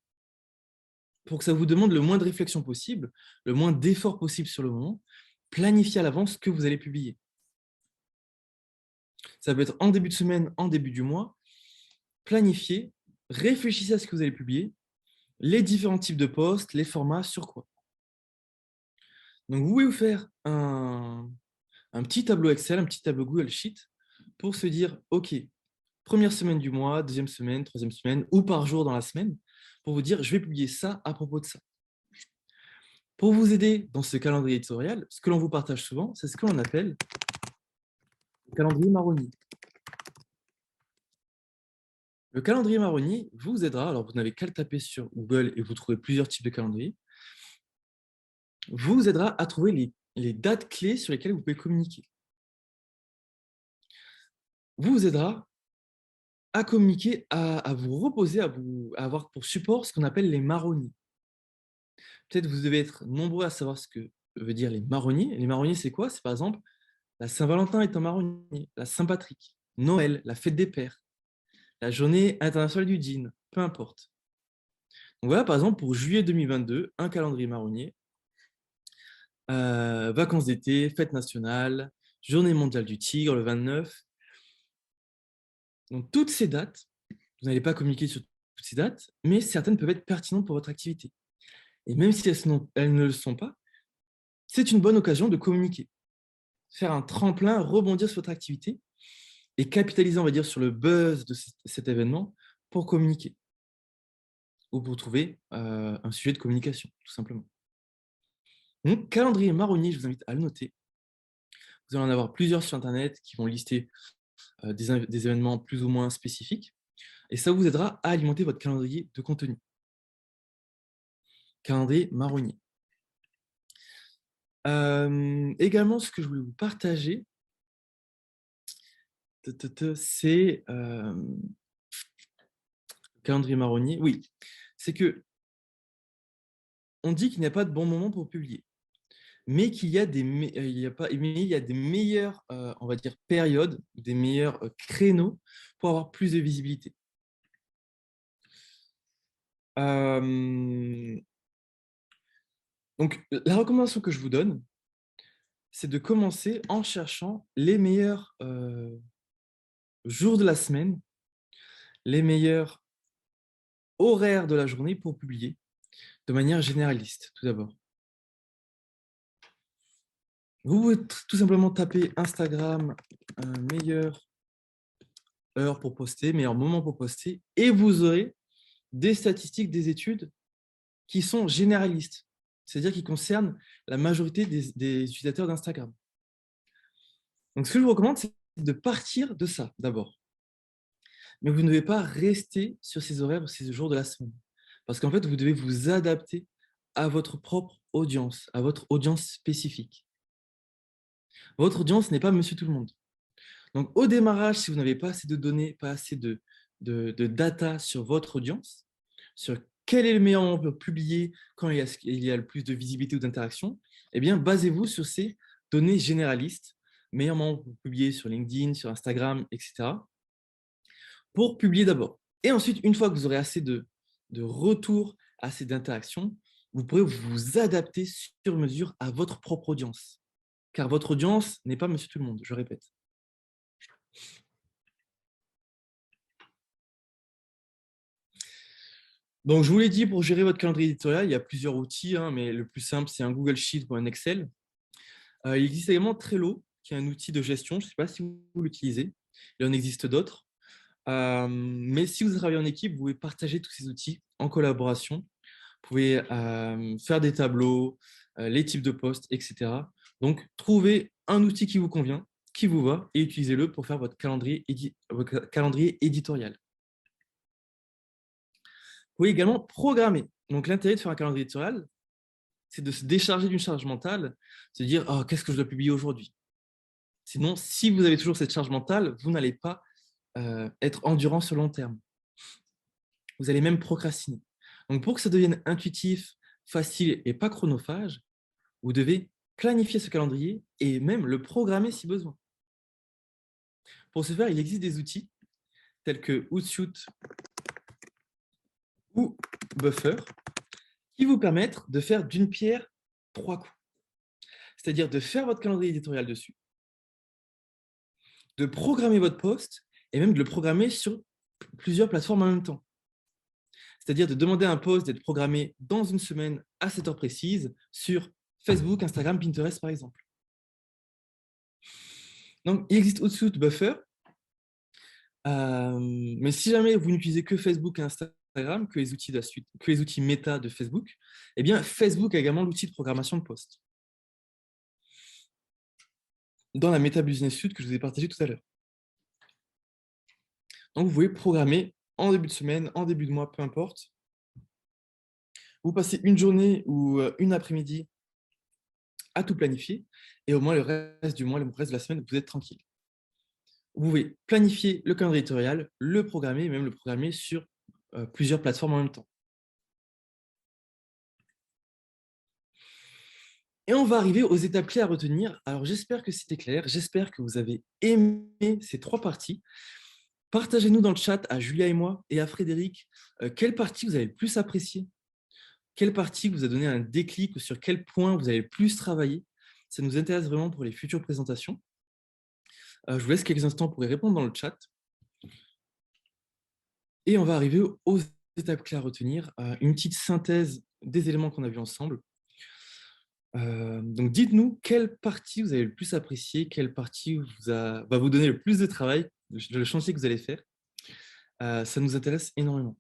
pour que ça vous demande le moins de réflexion possible, le moins d'effort possible sur le moment. Planifier à l'avance ce que vous allez publier. Ça peut être en début de semaine, en début du mois. Planifiez, réfléchissez à ce que vous allez publier, les différents types de posts, les formats, sur quoi. Donc, vous pouvez vous faire un petit tableau Excel, un petit tableau Google Sheet pour se dire, OK, première semaine du mois, deuxième semaine, troisième semaine, ou par jour dans la semaine, pour vous dire, je vais publier ça à propos de ça. Pour vous aider dans ce calendrier éditorial, ce que l'on vous partage souvent, c'est ce que l'on appelle le calendrier marronnier. Le calendrier marronnier vous aidera, alors vous n'avez qu'à le taper sur Google et vous trouvez plusieurs types de calendriers, vous aidera à trouver les dates clés sur lesquelles vous pouvez communiquer. Vous aidera à communiquer, à vous reposer, à avoir pour support ce qu'on appelle les marronniers. Peut-être vous devez être nombreux à savoir ce que veut dire les marronniers. Les marronniers, c'est quoi? C'est par exemple la Saint-Valentin est un marronnier, la Saint-Patrick, Noël, la fête des pères, la journée internationale du jean, peu importe. Donc voilà, par exemple, pour juillet 2022, un calendrier marronnier, vacances d'été, fête nationale, journée mondiale du tigre, le 29. Donc toutes ces dates, vous n'allez pas communiquer sur toutes ces dates, mais certaines peuvent être pertinentes pour votre activité. Et même si elles ne le sont pas, c'est une bonne occasion de communiquer, faire un tremplin, rebondir sur votre activité et capitaliser, on va dire, sur le buzz de cet événement pour communiquer ou pour trouver un sujet de communication, tout simplement. Donc, calendrier marronnier, je vous invite à le noter. Vous allez en avoir plusieurs sur Internet qui vont lister des événements plus ou moins spécifiques et ça vous aidera à alimenter votre calendrier de contenu. Calendrier marronnier. Également, ce que je voulais vous partager, c'est calendrier marronnier. Oui, c'est que on dit qu'il n'y a pas de bon moment pour publier, mais qu'il y a des, il y a des meilleures, on va dire, périodes, des meilleurs créneaux pour avoir plus de visibilité. Donc, la recommandation que je vous donne, c'est de commencer en cherchant les meilleurs jours de la semaine, les meilleurs horaires de la journée pour publier de manière généraliste, tout d'abord. Vous pouvez tout simplement taper Instagram, meilleure heure pour poster, meilleur moment pour poster, et vous aurez des statistiques, des études qui sont généralistes, c'est-à-dire qui concernent la majorité des utilisateurs d'Instagram. Donc, ce que je vous recommande, c'est de partir de ça d'abord. Mais vous ne devez pas rester sur ces horaires ou ces jours de la semaine. Parce qu'en fait, vous devez vous adapter à votre propre audience, à votre audience spécifique. Votre audience n'est pas monsieur tout le monde. Donc, au démarrage, si vous n'avez pas assez de données, pas assez de data sur votre audience, sur quel est le meilleur moment pour publier quand il y a le plus de visibilité ou d'interaction, eh bien, basez-vous sur ces données généralistes, meilleur moment pour publier sur LinkedIn, sur Instagram, etc., pour publier d'abord. Et ensuite, une fois que vous aurez assez de retours, assez d'interactions, vous pourrez vous adapter sur mesure à votre propre audience. Car votre audience n'est pas monsieur tout le monde, je répète. Donc, je vous l'ai dit, pour gérer votre calendrier éditorial, il y a plusieurs outils, mais le plus simple, c'est un Google Sheet ou un Excel. Il existe également Trello, qui est un outil de gestion. Je ne sais pas si vous l'utilisez. Il en existe d'autres. Mais si vous travaillez en équipe, vous pouvez partager tous ces outils en collaboration. Vous pouvez faire des tableaux, les types de posts, etc. Donc, trouvez un outil qui vous convient, qui vous va, et utilisez-le pour faire votre calendrier éditorial. Vous pouvez également programmer. Donc, l'intérêt de faire un calendrier éditorial, c'est de se décharger d'une charge mentale, se dire oh, qu'est-ce que je dois publier aujourd'hui. Sinon, si vous avez toujours cette charge mentale, vous n'allez pas être endurant sur le long terme. Vous allez même procrastiner. Donc, pour que ça devienne intuitif, facile et pas chronophage, vous devez planifier ce calendrier et même le programmer si besoin. Pour ce faire, il existe des outils tels que Hootsuite ou Buffer qui vous permettent de faire d'une pierre 3 coups. C'est-à-dire de faire votre calendrier éditorial dessus, de programmer votre post et même de le programmer sur plusieurs plateformes en même temps. C'est-à-dire de demander à un post d'être programmé dans une semaine à cette heure précise sur Facebook, Instagram, Pinterest par exemple. Donc, il existe Hootsuite Buffer, mais si jamais vous n'utilisez que Facebook et Instagram, que les outils de la suite, que les outils méta de Facebook, eh bien Facebook a également l'outil de programmation de post dans la Meta Business Suite que je vous ai partagé tout à l'heure. Donc, vous pouvez programmer en début de semaine, en début de mois, peu importe. Vous passez une journée ou une après-midi à tout planifier et au moins le reste du mois, le reste de la semaine, vous êtes tranquille. Vous pouvez planifier le calendrier éditorial, le programmer, même le programmer sur plusieurs plateformes en même temps. Et on va arriver aux étapes clés à retenir. Alors, j'espère que c'était clair. J'espère que vous avez aimé ces 3 parties. Partagez-nous dans le chat à Julia et moi et à Frédéric quelle partie vous avez le plus appréciée, quelle partie vous a donné un déclic ou sur quel point vous avez le plus travaillé. Ça nous intéresse vraiment pour les futures présentations. Je vous laisse quelques instants pour y répondre dans le chat. Et on va arriver aux étapes clés à retenir. Une petite synthèse des éléments qu'on a vus ensemble. Donc, dites-nous quelle partie vous avez le plus appréciée, quelle partie va vous donner le plus de travail, le chantier que vous allez faire. Ça nous intéresse énormément.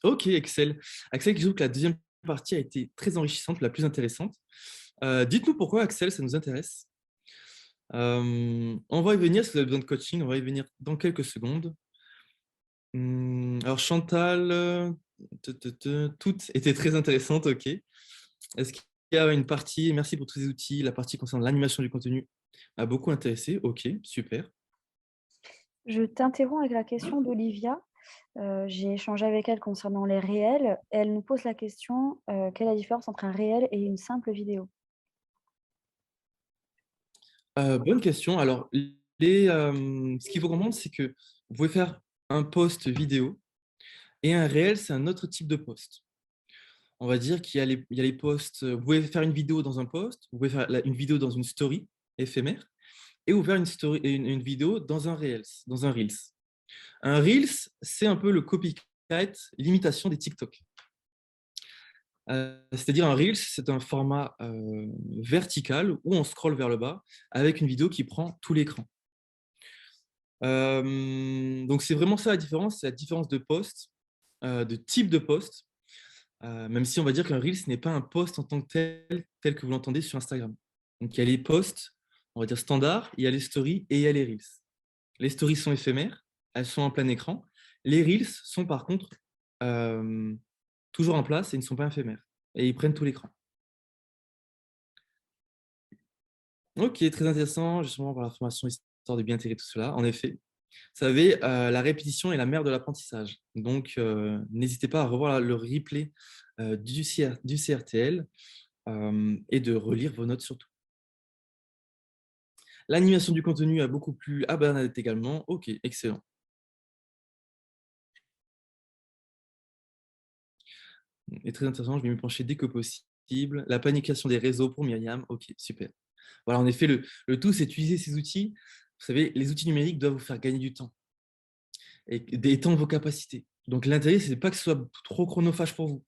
Ok, Axel. Axel qui trouve que la deuxième partie a été très enrichissante, la plus intéressante. Dites-nous pourquoi, Axel, ça nous intéresse. On va y venir, si vous avez besoin de coaching, on va y venir dans quelques secondes. Alors Chantal, toutes étaient très intéressantes, ok. Est-ce qu'il y a une partie, merci pour tous ces outils, la partie concernant l'animation du contenu m'a beaucoup intéressé, ok, super. Je t'interromps avec la question d'Olivia. J'ai échangé avec elle concernant les réels. Elle nous pose la question, quelle est la différence entre un réel et une simple vidéo? Bonne question. Alors, ce qu'il faut comprendre, c'est que vous pouvez faire un post vidéo et un réel, c'est un autre type de post. On va dire qu'il y a les posts, vous pouvez faire une vidéo dans un post, vous pouvez faire une vidéo dans une story éphémère et vous faire une vidéo dans un Reels, dans un Reels. Un Reels, c'est un peu le copycat, l'imitation des TikTok. C'est-à-dire un Reels, c'est un format vertical où on scrolle vers le bas avec une vidéo qui prend tout l'écran. Donc c'est vraiment ça la différence, c'est la différence de post, de type de post, même si on va dire qu'un Reels n'est pas un post en tant que tel que vous l'entendez sur Instagram. Donc il y a les posts, on va dire standards, il y a les stories et il y a les Reels. Les stories sont éphémères, elles sont en plein écran. Les Reels sont par contre toujours en place et ils ne sont pas éphémères. Et ils prennent tout l'écran. Ok, très intéressant, justement par la formation histoire de bien intégrer tout cela. En effet, vous savez, la répétition est la mère de l'apprentissage. Donc, n'hésitez pas à revoir le replay du CRTL et de relire vos notes surtout. L'animation du contenu a beaucoup plu à Bernadette également. Ok, excellent. Et très intéressant, je vais me pencher dès que possible. La planification des réseaux pour Myriam. Ok, super. Voilà, en effet, le tout, c'est d'utiliser ces outils. Vous savez, les outils numériques doivent vous faire gagner du temps et d'étendre vos capacités. Donc, l'intérêt, ce n'est pas que ce soit trop chronophage pour vous.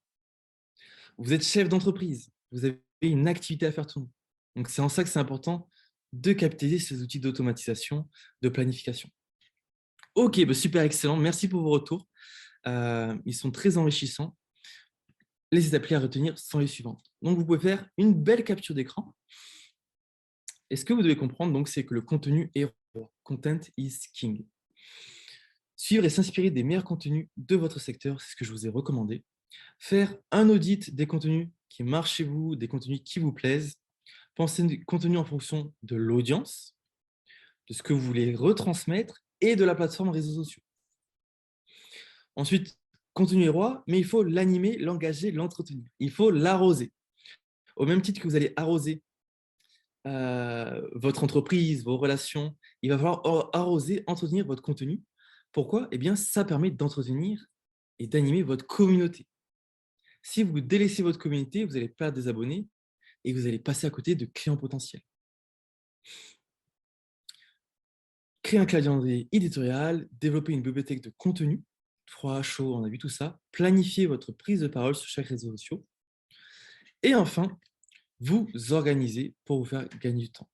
Vous êtes chef d'entreprise. Vous avez une activité à faire tourner. Donc, c'est en ça que c'est important de capitaliser ces outils d'automatisation, de planification. Ok, bah super, excellent. Merci pour vos retours. Ils sont très enrichissants. Les étapes à retenir sont les suivantes. Donc, vous pouvez faire une belle capture d'écran. Et ce que vous devez comprendre, donc, c'est que le contenu est roi. Content is king. Suivre et s'inspirer des meilleurs contenus de votre secteur, c'est ce que je vous ai recommandé. Faire un audit des contenus qui marchent chez vous, des contenus qui vous plaisent. Pensez des contenus en fonction de l'audience, de ce que vous voulez retransmettre et de la plateforme réseaux sociaux. Ensuite, contenu est roi, mais il faut l'animer, l'engager, l'entretenir. Il faut l'arroser. Au même titre que vous allez arroser votre entreprise, vos relations, il va falloir arroser, entretenir votre contenu. Pourquoi? Eh bien, ça permet d'entretenir et d'animer votre communauté. Si vous délaissez votre communauté, vous allez perdre des abonnés et vous allez passer à côté de clients potentiels. Créer un calendrier éditorial, développer une bibliothèque de contenu, froid, chaud, on a vu tout ça, planifier votre prise de parole sur chaque réseau social. Et enfin, vous organiser pour vous faire gagner du temps.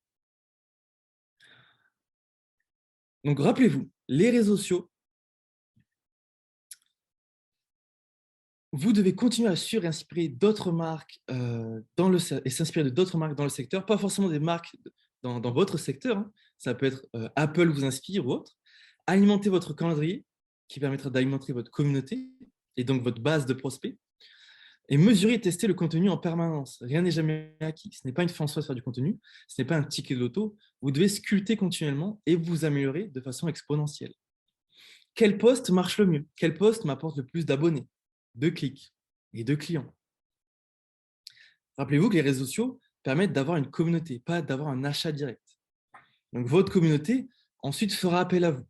Donc, rappelez-vous, les réseaux sociaux, vous devez continuer à inspirer d'autres marques et s'inspirer de d'autres marques dans le secteur, pas forcément des marques dans votre secteur. Hein. Ça peut être Apple vous inspire ou autre. Alimenter votre calendrier qui permettra d'alimenter votre communauté et donc votre base de prospects. Et mesurer et tester le contenu en permanence. Rien n'est jamais acquis. Ce n'est pas une fin en soi de faire du contenu, ce n'est pas un ticket de loto. Vous devez sculpter continuellement et vous améliorer de façon exponentielle. Quel poste marche le mieux? Quel poste m'apporte le plus d'abonnés, de clics et de clients? Rappelez-vous que les réseaux sociaux permettent d'avoir une communauté, pas d'avoir un achat direct. Donc, votre communauté, ensuite, fera appel à vous.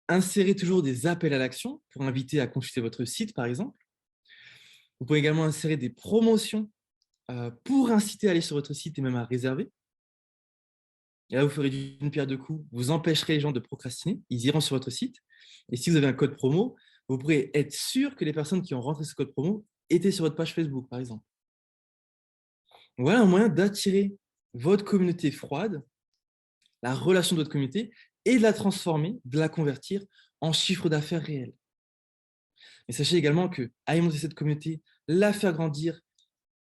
Insérez toujours des appels à l'action pour inviter à consulter votre site, par exemple. Vous pouvez également insérer des promotions pour inciter à aller sur votre site et même à réserver. Et là, vous ferez d'une pierre deux coups. Vous empêcherez les gens de procrastiner. Ils iront sur votre site. Et si vous avez un code promo, vous pourrez être sûr que les personnes qui ont rentré ce code promo étaient sur votre page Facebook, par exemple. Donc, voilà un moyen d'attirer votre communauté froide, la relation de votre communauté, et de la transformer, de la convertir en chiffre d'affaires réel. Mais sachez également que alimenter cette communauté, la faire grandir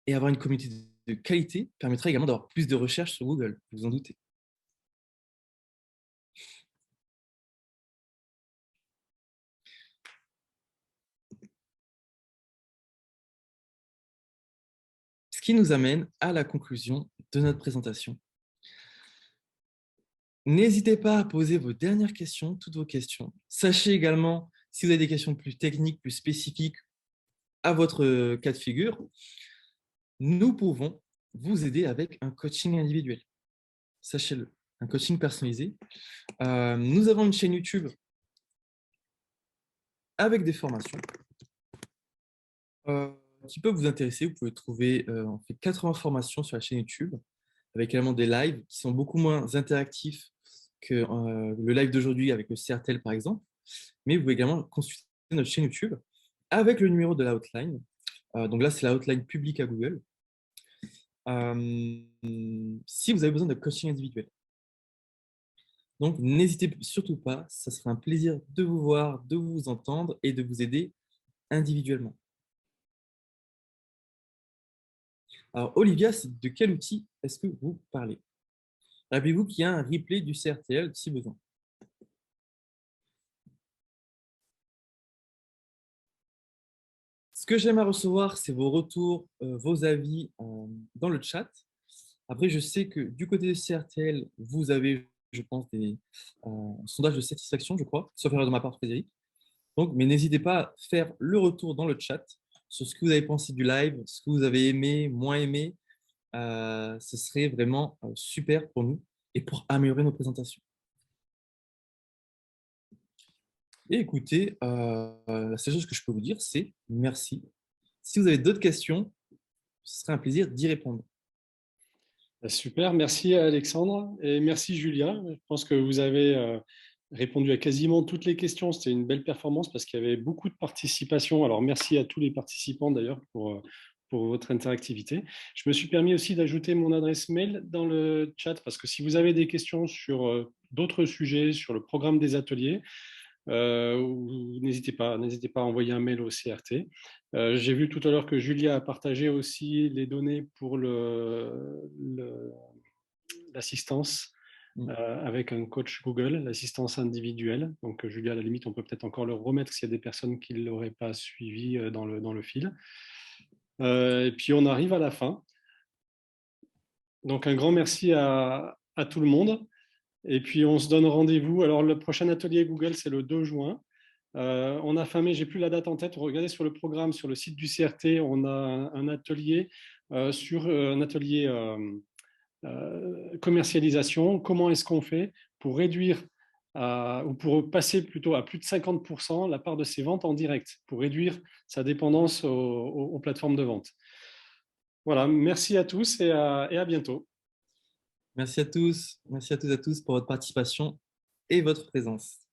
et avoir une communauté de qualité permettra également d'avoir plus de recherches sur Google, vous en doutez. Ce qui nous amène à la conclusion de notre présentation. N'hésitez pas à poser vos dernières questions, toutes vos questions. Sachez également, si vous avez des questions plus techniques, plus spécifiques à votre cas de figure, nous pouvons vous aider avec un coaching individuel. Sachez-le, un coaching personnalisé. Nous avons une chaîne YouTube avec des formations qui peuvent vous intéresser. Vous pouvez trouver, on fait 80 formations sur la chaîne YouTube, avec également des lives qui sont beaucoup moins interactifs que le live d'aujourd'hui avec le CRTL, par exemple. Mais vous pouvez également consulter notre chaîne YouTube avec le numéro de la hotline. Donc là, c'est la hotline publique à Google. Si vous avez besoin de coaching individuel. Donc, n'hésitez surtout pas, ça sera un plaisir de vous voir, de vous entendre et de vous aider individuellement. Alors, Olivia, de quel outil est-ce que vous parlez? Rappelez-vous qu'il y a un replay du CRTL si besoin. Ce que j'aimerais recevoir, c'est vos retours, vos avis dans le chat. Après, je sais que du côté de CRTL, vous avez, je pense, des sondages de satisfaction, je crois, sauf erreur de ma part, Frédéric. Donc, mais n'hésitez pas à faire le retour dans le chat sur ce que vous avez pensé du live, ce que vous avez aimé, moins aimé. Ce serait vraiment super pour nous et pour améliorer nos présentations. Et écoutez, la seule chose que je peux vous dire, c'est merci. Si vous avez d'autres questions, ce serait un plaisir d'y répondre. Super, merci Alexandre et merci Julien. Je pense que vous avez répondu à quasiment toutes les questions. C'était une belle performance parce qu'il y avait beaucoup de participation. Alors merci à tous les participants d'ailleurs pour pour votre interactivité. Je me suis permis aussi d'ajouter mon adresse mail dans le chat parce que si vous avez des questions sur d'autres sujets, sur le programme des ateliers, n'hésitez pas à envoyer un mail au CRT. J'ai vu tout à l'heure que Julia a partagé aussi les données pour l'assistance avec un coach Google, l'assistance individuelle. Donc, Julia, à la limite, on peut peut-être encore le remettre s'il y a des personnes qui ne l'auraient pas suivi dans le fil. Et puis, on arrive à la fin. Donc, un grand merci à tout le monde. Et puis, on se donne rendez-vous. Alors, le prochain atelier Google, c'est le 2 juin. On a fermé, j'ai plus la date en tête. Regardez sur le programme, sur le site du CRT, on a un atelier commercialisation. Comment est-ce qu'on fait pour réduire ou pour passer plutôt à plus de 50% la part de ses ventes en direct, pour réduire sa dépendance aux plateformes de vente. Voilà, merci à tous et à bientôt. Merci à tous. Merci à toutes et à tous pour votre participation et votre présence.